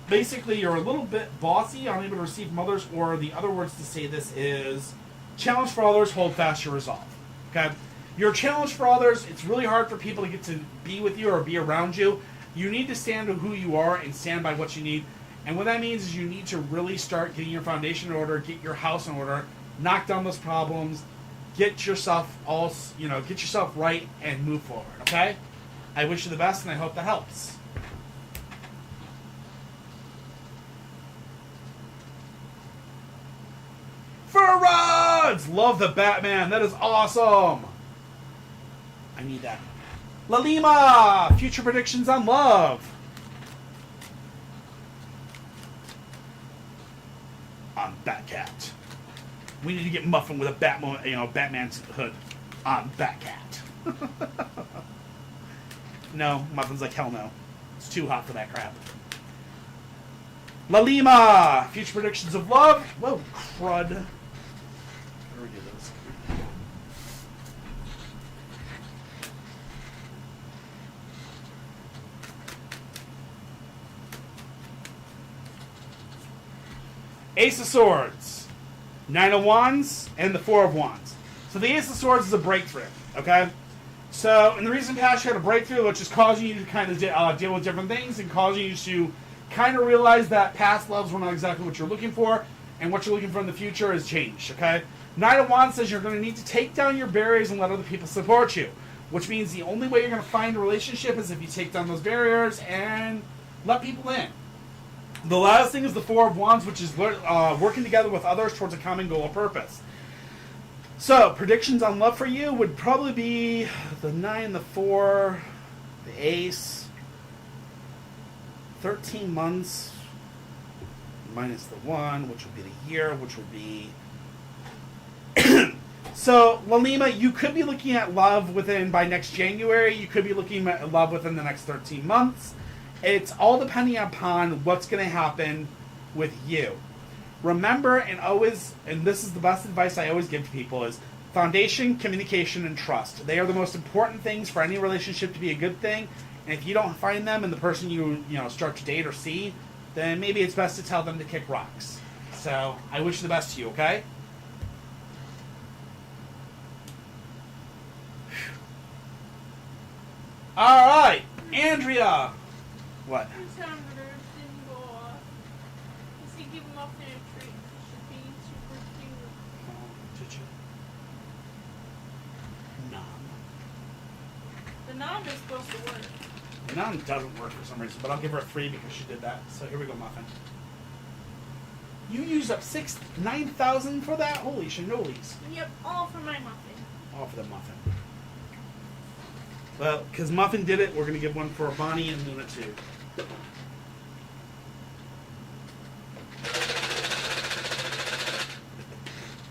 basically you're a little bit bossy, unable to receive from others, or the other words to say this is challenge for others, hold fast your resolve. Okay? You're a challenge for others. It's really hard for people to get to be with you or be around you. You need to stand to who you are and stand by what you need. And what that means is you need to really start getting your foundation in order, get your house in order, knock down those problems, get yourself get yourself right and move forward, okay? I wish you the best and I hope that helps. For rods! Love the Batman. That is awesome. I need that. Lalima! Future predictions on love. On Batcat. We need to get Muffin with a Batman's hood on Batcat. No, Muffin's like, hell no. It's too hot for that crap. Lalima! Future predictions of love. Whoa, crud. How do we do this? Ace of Swords, Nine of Wands, and the Four of Wands. So the Ace of Swords is a breakthrough, okay? So in the recent past, you had a breakthrough, which is causing you to kind of deal with different things and causing you to kind of realize that past loves were not exactly what you're looking for, and what you're looking for in the future has changed, okay? Nine of Wands says you're going to need to take down your barriers and let other people support you, which means the only way you're going to find a relationship is if you take down those barriers and let people in. The last thing is the Four of Wands, which is working together with others towards a common goal or purpose. So, predictions on love for you would probably be the 9, the 4, the Ace, 13 months, minus the 1, which would be the year, which would be... So, Lalima, you could be looking at love by next January. You could be looking at love within the next 13 months. It's all depending upon what's going to happen with you. Remember, and this is the best advice I always give to people, is Foundation, communication, and trust. They are the most important things for any relationship to be a good thing. And if you don't find them in the person you start to date or see, then maybe it's best to tell them to kick rocks. So I wish the best to you, okay? All right, Andrea. What? His hamburgers didn't go off. I said give him up there a treat. He should be super cute. Oh, did you? Nom. The nom is supposed to work. The nom doesn't work for some reason, but I'll give her a 3 because she did that. So here we go, Muffin. You used up 9,000 for that? Holy shinolies. Yep, all for my muffin. All for the Muffin. Well, because Muffin did it, we're going to give one for Bonnie and Luna too.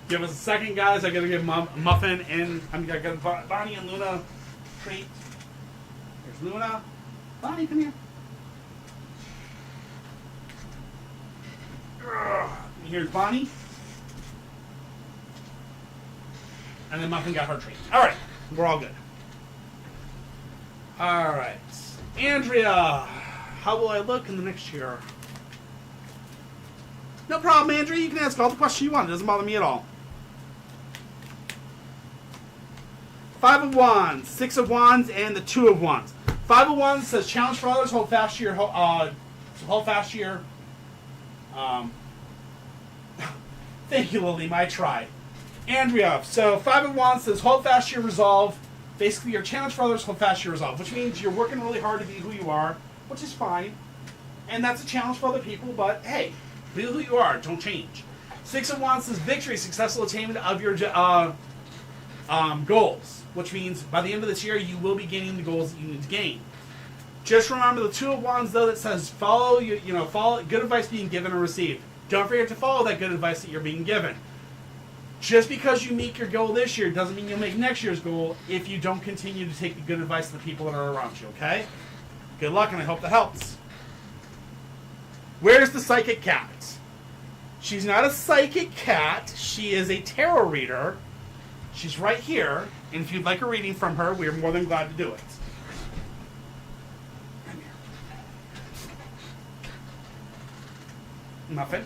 Give us a second, guys. I got to give Muffin and I got Bonnie and Luna a treat. Here's Luna. Bonnie, come here. And here's Bonnie. And then Muffin got her treat. All right, we're all good. All right, Andrea, how will I look in the next year? No problem, Andrea. You can ask all the questions you want. It doesn't bother me at all. 5 of Wands, 6 of Wands, and the 2 of Wands. 5 of Wands says challenge for others. Hold fast to your Thank you, Lily. I tried. Andrea. So 5 of Wands says hold fast to your resolve. Basically, your challenge for others, hold fast to your resolve, which means you're working really hard to be who you are, which is fine. And that's a challenge for other people, but hey, be who you are. Don't change. 6 of Wands says victory, successful attainment of your goals, which means by the end of this year, you will be gaining the goals that you need to gain. Just remember the 2 of Wands, though, that says follow good advice being given or received. Don't forget to follow that good advice that you're being given. Just because you meet your goal this year doesn't mean you'll make next year's goal if you don't continue to take the good advice of the people that are around you, okay? Good luck, and I hope that helps. Where's the psychic cat? She's not a psychic cat. She is a tarot reader. She's right here, and if you'd like a reading from her, we are more than glad to do it. Come here. Muffin.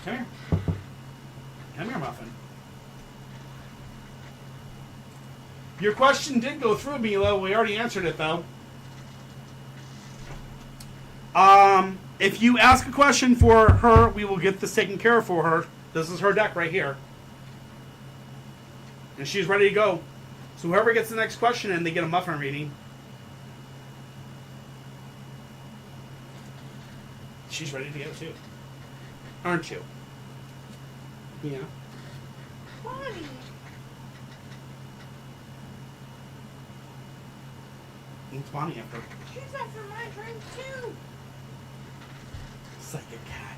Come here. Come here, Muffin. Your question did go through, Milo. We already answered it, though. If you ask a question for her, we will get this taken care of for her. This is her deck right here. And she's ready to go. So whoever gets the next question and they get a Muffin reading, she's ready to go too. Aren't you? Yeah. Bonnie. It's Bonnie after. She's after my drink too. Psychic cat.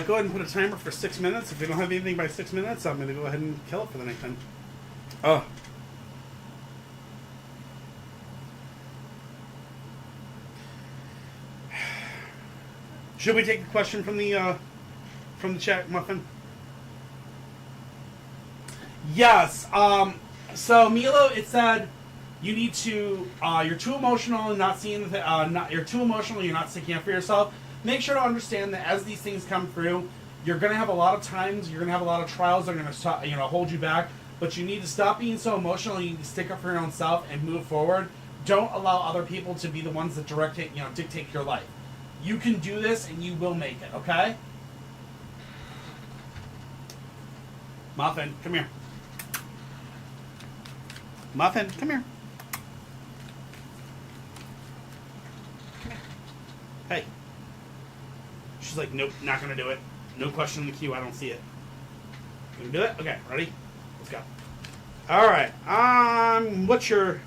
Go ahead and put a timer for 6 minutes. If we don't have anything by 6 minutes, I'm going to go ahead and kill it for the night then. Oh. Should we take the question from the chat, Muffin? Yes. So Milo, it said you need to. You're too emotional and not seeing the. You're too emotional. You're not sticking up for yourself. Make sure to understand that as these things come through, you're going to have a lot of times. You're going to have a lot of trials that are going to hold you back. But you need to stop being so emotional. You need to stick up for your own self and move forward. Don't allow other people to be the ones that dictate your life. You can do this, and you will make it. Okay? Muffin, come here. Muffin, come here. Come here. Hey. She's like, nope, not gonna do it. No question in the queue. I don't see it. Gonna do it? Okay, ready? Let's go. All right. What's your?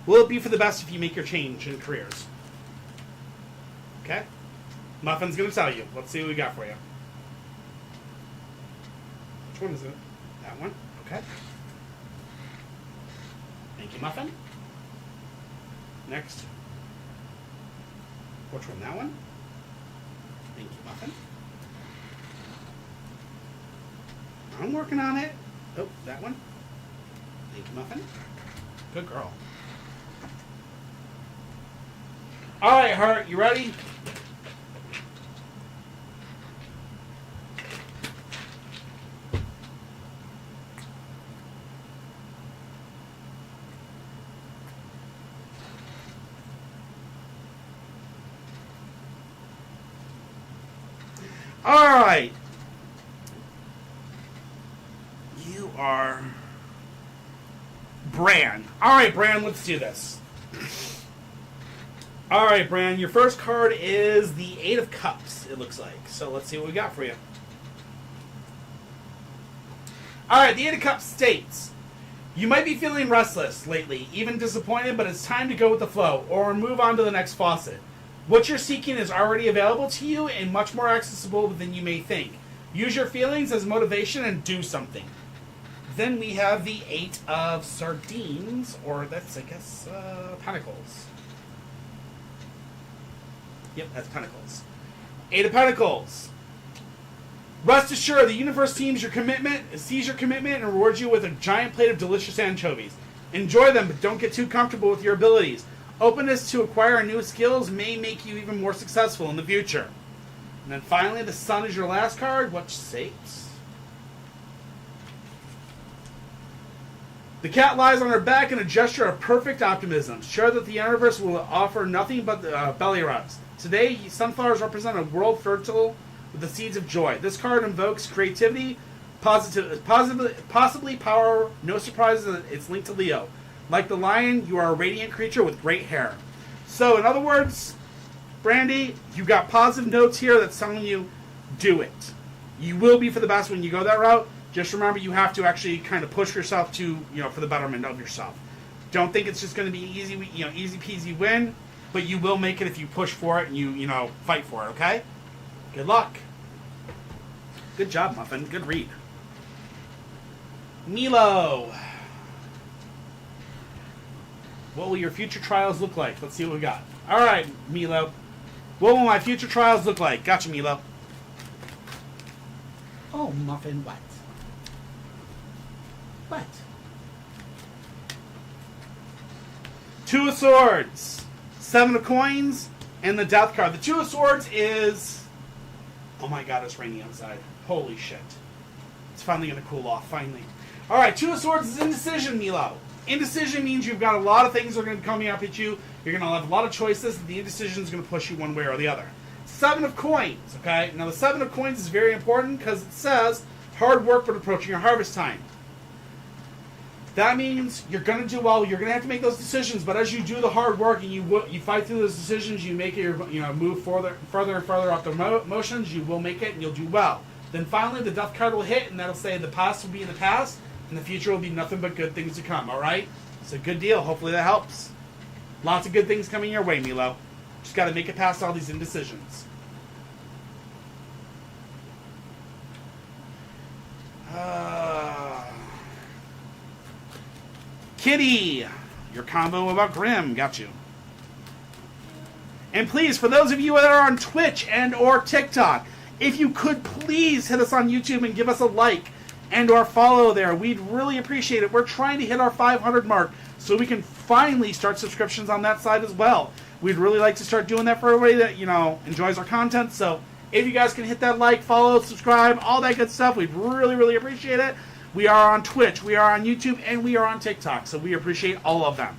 Will it be for the best if you make your change in careers? Okay. Muffin's gonna tell you. Let's see what we got for you. Which one is it? That one. Okay. Thank you, Muffin. Next. Which one? That one? Thank you, Muffin. I'm working on it. Oh, that one. Thank you, Muffin. Good girl. All right, Heart, you ready? All right. You are Bran. All right, Bran, let's do this. All right, Bran, your first card is the Eight of Cups, it looks like. So let's see what we got for you. All right, the Eight of Cups states, you might be feeling restless lately, even disappointed, but it's time to go with the flow or move on to the next faucet. What you're seeking is already available to you and much more accessible than you may think. Use your feelings as motivation and do something. Then we have the Eight of Sardines, or that's, I guess, Pentacles. Yep, that's Pentacles. Eight of Pentacles. Rest assured, the universe sees your commitment, and rewards you with a giant plate of delicious anchovies. Enjoy them, but don't get too comfortable with your abilities. Openness to acquire new skills may make you even more successful in the future. And then finally, the Sun is your last card, which states, the cat lies on her back in a gesture of perfect optimism, sure that the universe will offer nothing but belly rubs. Today, sunflowers represent a world fertile with the seeds of joy. This card invokes creativity, possibly power. No surprises that it's linked to Leo. Like the lion, you are a radiant creature with great hair. So, in other words, Brandy, you got positive notes here that's telling you, do it. You will be for the best when you go that route. Just remember, you have to actually kind of push yourself to, for the betterment of yourself. Don't think it's just going to be easy, easy peasy win, but you will make it if you push for it and you fight for it, okay? Good luck. Good job, Muffin. Good read. Milo. What will your future trials look like? Let's see what we got. All right, Milo. What will my future trials look like? Gotcha, Milo. Oh, Muffin, what? What? Two of Swords, Seven of Coins, and the Death card. The Two of Swords is... Oh my god, it's raining outside. Holy shit. It's finally going to cool off, finally. Alright, Two of Swords is indecision, Milo. Indecision means you've got a lot of things that are going to be coming up at you. You're going to have a lot of choices, and the indecision is going to push you one way or the other. Seven of Coins, okay? Now, the Seven of Coins is very important because it says hard work but approaching your harvest time. That means you're going to do well. You're going to have to make those decisions, but as you do the hard work and you fight through those decisions, you make it, move further and further up the motions, you will make it and you'll do well. Then finally, the Death card will hit, and that'll say the past will be in the past, and the future will be nothing but good things to come, all right? It's a good deal. Hopefully that helps. Lots of good things coming your way, Milo. Just got to make it past all these indecisions. Kitty, your combo about Grimm. Got you. And please, for those of you that are on Twitch and or TikTok, if you could please hit us on YouTube and give us a like and or follow there. We'd really appreciate it. We're trying to hit our 500 mark so we can finally start subscriptions on that side as well. We'd really like to start doing that for everybody that, enjoys our content. So if you guys can hit that like, follow, subscribe, all that good stuff, we'd really, really appreciate it. We are on Twitch, we are on YouTube, and we are on TikTok, so we appreciate all of them.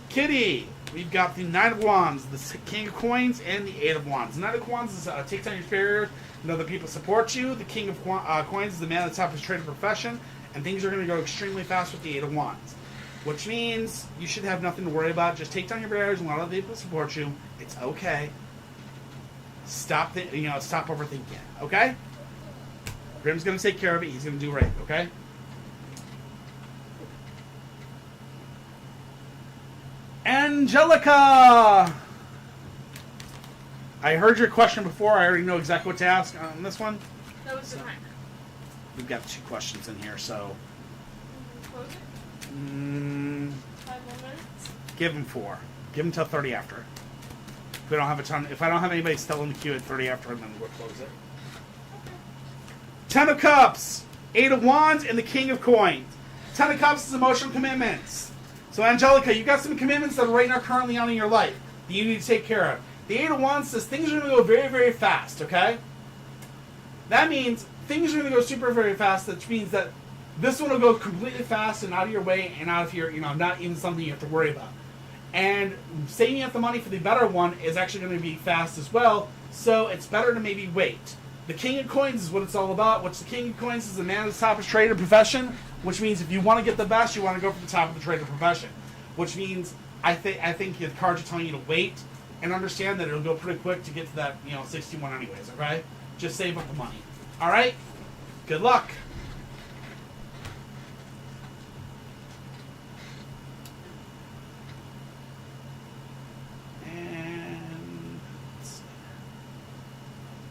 Kitty, we've got the Knight of Wands, the King of Coins, and the Eight of Wands. The Knight of Wands is takes down your barrier and other people support you. The King of Coins is the man at the top of his trade and profession, and things are going to go extremely fast with the Eight of Wands. Which means you should have nothing to worry about. Just take down your barriers and let other people support you. It's okay. Stop overthinking it, okay? Grimm's going to take care of it. He's going to do right, okay? Angelica! I heard your question before. I already know exactly what to ask on this one. That was the timer. We've got 2 questions in here, so... Close it. 5 more minutes. Give him 4. Give him till 30 after. we don't have a ton. If I don't have anybody still in the queue at 30 after, then we'll close it. 10 of Cups, 8 of Wands, and the King of Coins. 10 of Cups is emotional commitments. So, Angelica, you got some commitments that are right now currently on in your life that you need to take care of. The 8 of Wands says things are going to go very, very fast, okay? That means things are going to go super, very fast, which means that this one will go completely fast and out of your way and out of your, not even something you have to worry about. And saving up the money for the better one is actually going to be fast as well, so it's better to maybe wait. The King of Coins is what it's all about, which the King of Coins is a man at the top of trade or profession, which means if you want to get the best, you want to go for the top of the trade or profession. Which means I think the cards are telling you to wait and understand that it'll go pretty quick to get to that, 61 anyways, okay? Just save up the money. All right? Good luck. And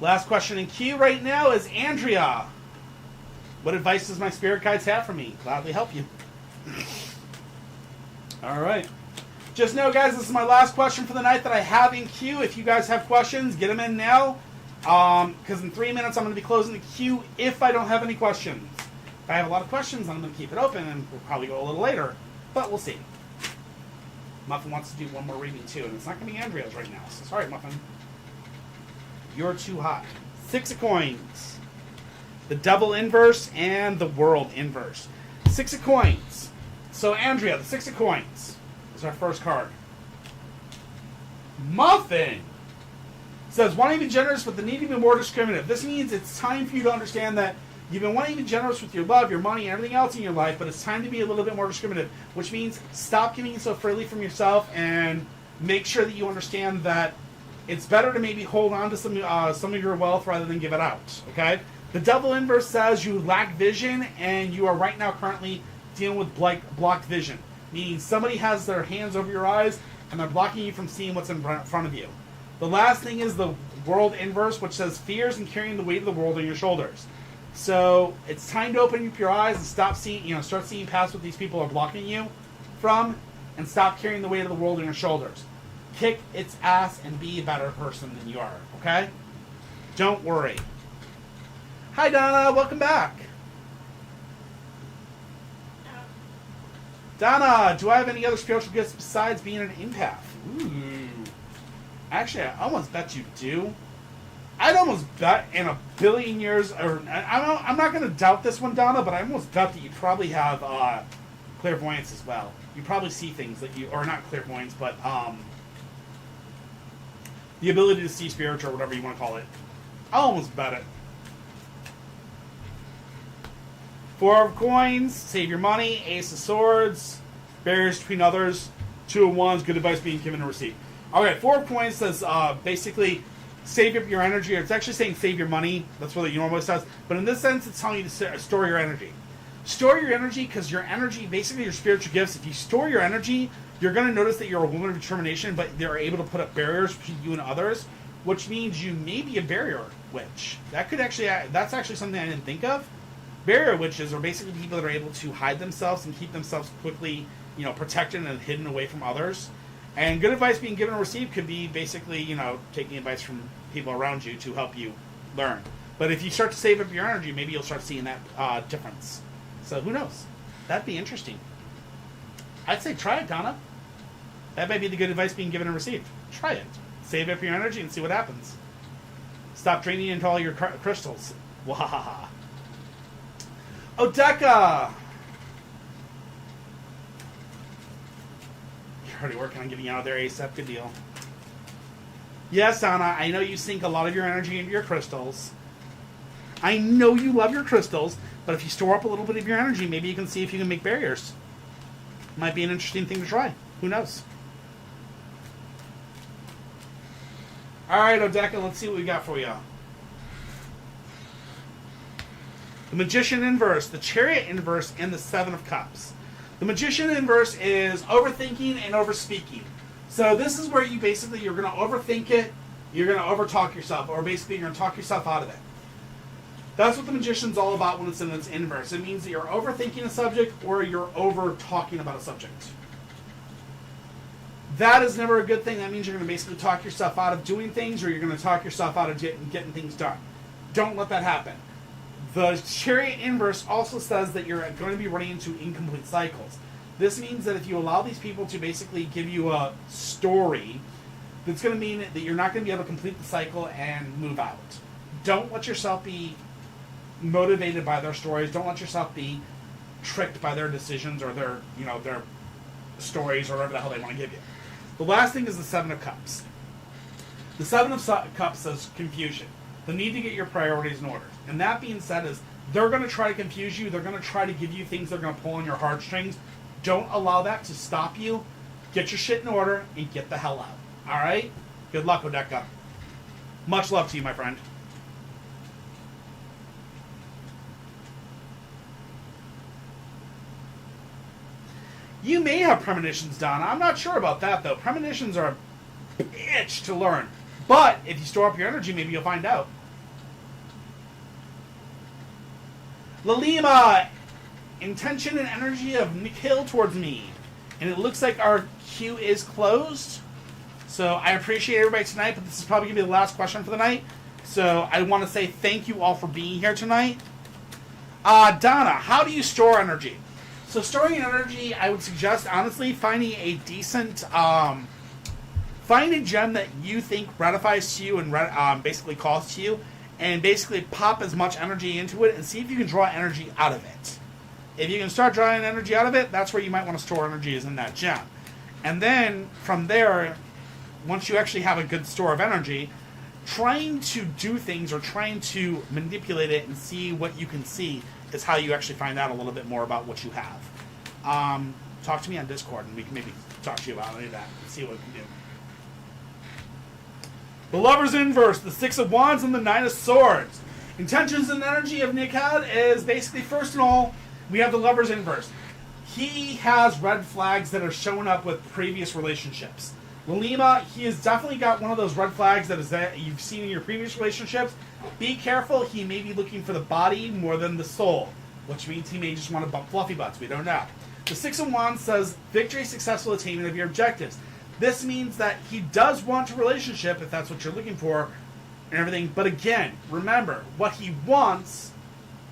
last question in queue right now is Andrea. What advice does my spirit guides have for me? Gladly help you. All right. Just know, guys, this is my last question for the night that I have in queue. If you guys have questions, get them in now. Because in 3 minutes, I'm going to be closing the queue if I don't have any questions. If I have a lot of questions, I'm going to keep it open, and we'll probably go a little later. But we'll see. Muffin wants to do one more reading, too, and it's not going to be Andrea's right now. So sorry, Muffin. You're too hot. 6 of Coins. The Devil Inverse and the World Inverse. 6 of Coins. So, Andrea, the 6 of Coins is our first card. Muffin says, wanting to be generous, but the need to be more discriminative. This means it's time for you to understand that you've been wanting to be generous with your love, your money, and everything else in your life, but it's time to be a little bit more discriminative, which means stop giving so freely from yourself and make sure that you understand that it's better to maybe hold on to some of your wealth rather than give it out, okay? The Devil Inverse says you lack vision, and you are right now currently dealing with blocked vision, meaning somebody has their hands over your eyes, and they're blocking you from seeing what's in front of you. The last thing is the World Inverse, which says fears and carrying the weight of the world on your shoulders. So it's time to open up your eyes and start seeing past what these people are blocking you from, and stop carrying the weight of the world on your shoulders. Kick its ass and be a better person than you are, okay? Don't worry. Hi, Donna. Welcome back. Donna, do I have any other spiritual gifts besides being an empath? Ooh. Actually, I almost bet you do. I'd almost bet in a billion years, or I'm not going to doubt this one, Donna, but I almost bet that you probably have clairvoyance as well. You probably see things that you, or not clairvoyance, but the ability to see spiritual, or whatever you want to call it. I almost bet it. 4 of Coins, save your money. Ace of Swords, barriers between others. 2 of Wands, good advice being given and received. Okay, 4 of Coins says basically save up your energy. It's actually saying save your money. That's what it normally says. But in this sense, it's telling you to store your energy. Store your energy, because your energy, basically your spiritual gifts, if you store your energy, you're going to notice that you're a woman of determination, but they're able to put up barriers between you and others, which means you may be a barrier witch. That's actually something I didn't think of. Barrier witches are basically people that are able to hide themselves and keep themselves quickly, protected and hidden away from others. And good advice being given or received could be basically, taking advice from people around you to help you learn. But if you start to save up your energy, maybe you'll start seeing that difference. So who knows? That'd be interesting. I'd say try it, Donna. That might be the good advice being given and received. Try it. Save up your energy and see what happens. Stop draining into all your crystals. Wahaha. Odeka! You're already working on getting out of there ASAP. Good deal. Yes, Anna, I know you sink a lot of your energy into your crystals. I know you love your crystals, but if you store up a little bit of your energy, maybe you can see if you can make barriers. Might be an interesting thing to try. Who knows? Alright, Odeka, let's see what we got for you. The Magician Inverse, the Chariot Inverse, and the 7 of Cups. The Magician Inverse is overthinking and overspeaking. So this is where you're going to overthink it, you're going to overtalk yourself, or basically you're going to talk yourself out of it. That's what the Magician's all about when it's in its inverse. It means that you're overthinking a subject or you're over-talking about a subject. that is never a good thing. That means you're going to basically talk yourself out of doing things, or you're going to talk yourself out of getting things done. Don't let that happen. The Chariot inverse also says that you're going to be running into incomplete cycles. This means that if you allow these people to basically give you a story, that's going to mean that you're not going to be able to complete the cycle and move out. Don't let yourself be motivated by their stories. Don't let yourself be tricked by their decisions or their stories or whatever the hell they want to give you. The last thing is the Seven of Cups. The Seven of Cups says confusion. The need to get your priorities in order. And that being said is they're going to try to confuse you. They're going to try to give you things that are going to pull on your heartstrings. Don't allow that to stop you. Get your shit in order and get the hell out. All right? Good luck, Odeka. Much love to you, my friend. You may have premonitions, Donna. I'm not sure about that, though. Premonitions are a bitch to learn. But if you store up your energy, maybe you'll find out. Lalima, intention and energy of Nikhil towards me. And it looks like our queue is closed. So I appreciate everybody tonight, but this is probably going to be the last question for the night. So I want to say thank you all for being here tonight. Donna, how do you store energy? So storing energy, I would suggest, honestly, finding a decent, find a gem that you think ratifies to you and basically calls to you, and basically pop as much energy into it and see if you can draw energy out of it. If you can start drawing energy out of it, that's where you might want to store energy, is in that gem. And then, from there, once you actually have a good store of energy, trying to do things or trying to manipulate it and see what you can see is how you actually find out a little bit more about what you have. Talk to me on Discord and we can maybe talk to you about any of that and see what we can do. The Lover's Inverse, the Six of Wands, and the Nine of Swords. Intentions and energy of Nikhil is basically, first of all, we have the Lover's Inverse. He has red flags that are showing up with previous relationships. Lalima, he has definitely got one of those red flags that you've seen in your previous relationships. Be careful, he may be looking for the body more than the soul, which means he may just want to bump fluffy butts. We don't know. The Six of Wands says victory, successful attainment of your objectives. This means that he does want a relationship, if that's what you're looking for, and everything. But again, remember, what he wants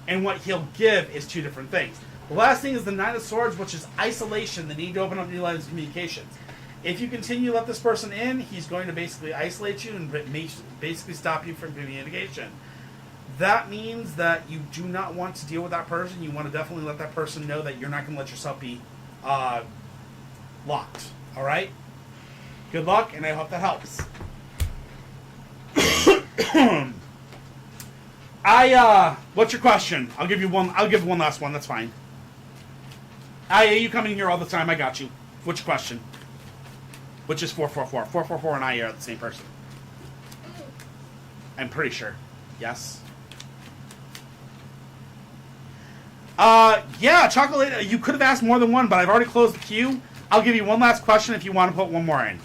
and what he'll give is two different things. The last thing is the Nine of Swords, which is isolation, the need to open up new lines of communications. If you continue to let this person in, he's going to basically isolate you and basically stop you from communication. That means that you do not want to deal with that person. You want to definitely let that person know that you're not going to let yourself be locked. All right? Good luck, and I hope that helps. What's your question? I'll give one last one. That's fine. You come in here all the time. I got you. What's your question? Which is 444. 444 and I are the same person. I'm pretty sure. Yes. Yeah, Chocolate. You could have asked more than one, but I've already closed the queue. I'll give you one last question if you want to put one more in.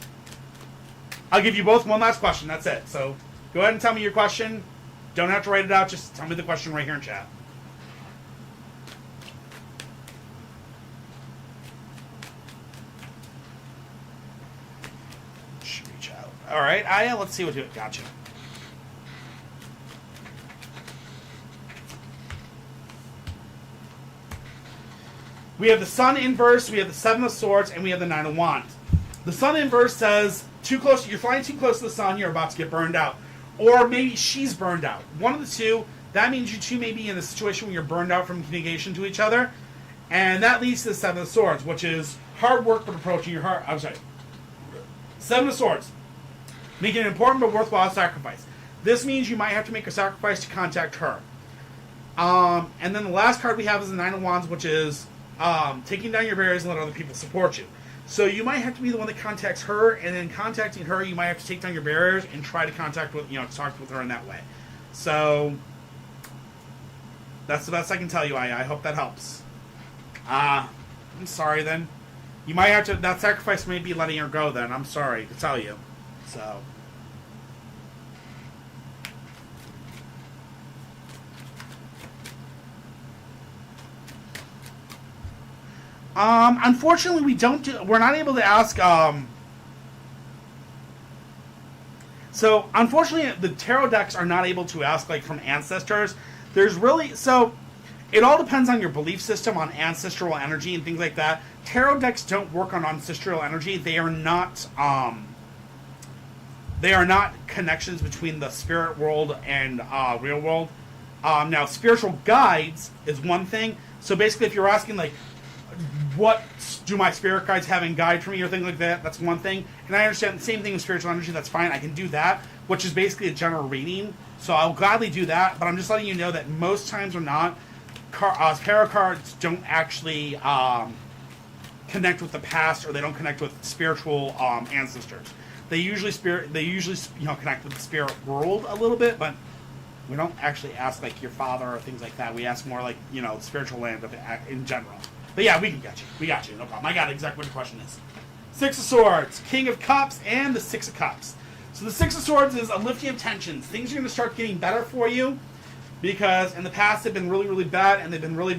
I'll give you both one last question. That's it. So go ahead and tell me your question. Don't have to write it out. Just tell me the question right here in chat. Reach out. All right, Aya. Let's see what you got. You. We have the Sun inverse, we have the Seven of Swords, and we have the Nine of Wands. The Sun inverse says, you're flying too close to the sun, you're about to get burned out. Or maybe she's burned out. One of the two. That means you two may be in a situation where you're burned out from communication to each other. And that leads to the Seven of Swords, which is hard work but approaching your heart. I'm sorry. Seven of Swords. Making an important but worthwhile sacrifice. This means you might have to make a sacrifice to contact her. And then the last card we have is the Nine of Wands, which is taking down your barriers and let other people support you. So you might have to be the one that contacts her, and then contacting her, you might have to take down your barriers and try to talk with her in that way. So that's the best I can tell you. I hope that helps. I'm sorry then. You might have to. That sacrifice may be letting her go. Then I'm sorry to tell you. So. Unfortunately, we're not able to ask So, unfortunately, the tarot decks are not able to ask, like, from ancestors. There's really... So, it all depends on your belief system, on ancestral energy and things like that. Tarot decks don't work on ancestral energy. They are not connections between the spirit world and real world. Now, spiritual guides is one thing. So basically, if you're asking, like, what do my spirit guides have in guide for me or things like that, that's one thing. And I understand the same thing with spiritual energy, that's fine. I can do that, which is basically a general reading. So I'll gladly do that, but I'm just letting you know that most times or not, tarot cards don't actually connect with the past, or they don't connect with spiritual ancestors. They usually connect with the spirit world a little bit, but we don't actually ask like your father or things like that. We ask more like spiritual land in general. But yeah, we can get you. We got you, no problem. I got exactly what the question is. Six of Swords, King of Cups, and the Six of Cups. So the Six of Swords is a lifting of tensions. Things are going to start getting better for you because in the past they've been really, really bad and they've been really,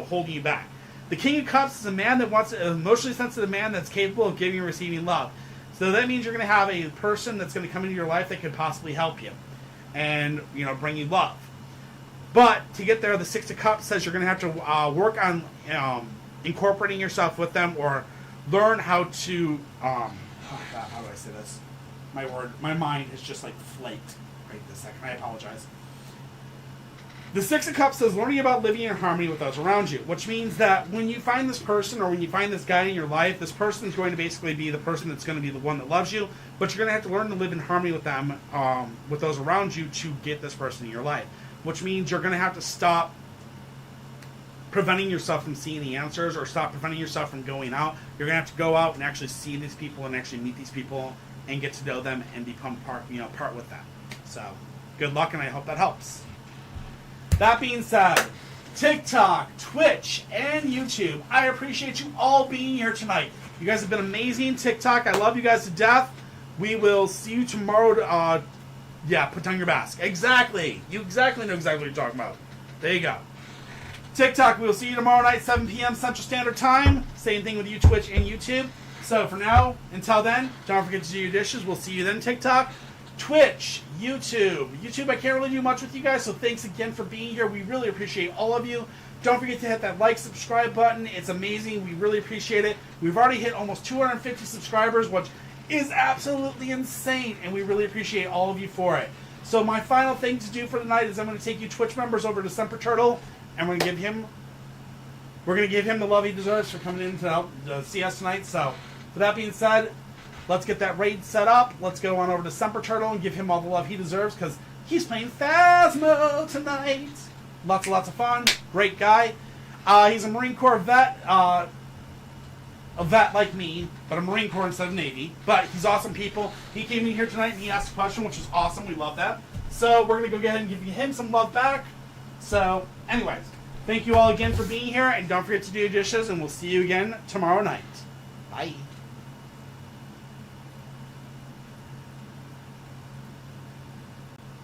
holding you back. The King of Cups is a man that wants an emotionally sensitive man that's capable of giving and receiving love. So that means you're going to have a person that's going to come into your life that could possibly help you and bring you love. But to get there, the Six of Cups says you're going to have to work on incorporating yourself with them, or learn how to how do I say this? My mind is just like flaked right this second. I apologize. The Six of Cups says learning about living in harmony with those around you, which means that when you find this person or when you find this guy in your life, this person is going to basically be the person that's going to be the one that loves you, but you're going to have to learn to live in harmony with them, with those around you, to get this person in your life, which means you're going to have to stop preventing yourself from seeing the answers, or stop preventing yourself from going out. You're going to have to go out and actually see these people and actually meet these people and get to know them and become part with them. So, good luck, and I hope that helps. That being said, TikTok, Twitch, and YouTube, I appreciate you all being here tonight. You guys have been amazing. TikTok, I love you guys to death. We will see you tomorrow to, put down your mask. Exactly. You exactly know exactly what you're talking about. There you go. TikTok, we will see you tomorrow night, 7 p.m. Central Standard Time. Same thing with you, Twitch and YouTube. So for now, until then, don't forget to do your dishes. We'll see you then, TikTok, Twitch, YouTube. YouTube, I can't really do much with you guys, so thanks again for being here. We really appreciate all of you. Don't forget to hit that like, subscribe button. It's amazing. We really appreciate it. We've already hit almost 250 subscribers, which is absolutely insane, and we really appreciate all of you for it. So my final thing to do for tonight is I'm going to take you Twitch members over to Semper Turtle, and we're going to give him the love he deserves for coming in to help see us tonight. So, with that being said, let's get that raid set up. Let's go on over to Semper Turtle and give him all the love he deserves, because he's playing Phasmo tonight. Lots of fun. Great guy. He's a Marine Corps vet. A vet like me, but a Marine Corps instead of Navy. But he's awesome people. He came in here tonight and he asked a question, which was awesome. We love that. So we're going to go ahead and give him some love back. So, anyways, thank you all again for being here, and don't forget to do your dishes, and we'll see you again tomorrow night. Bye.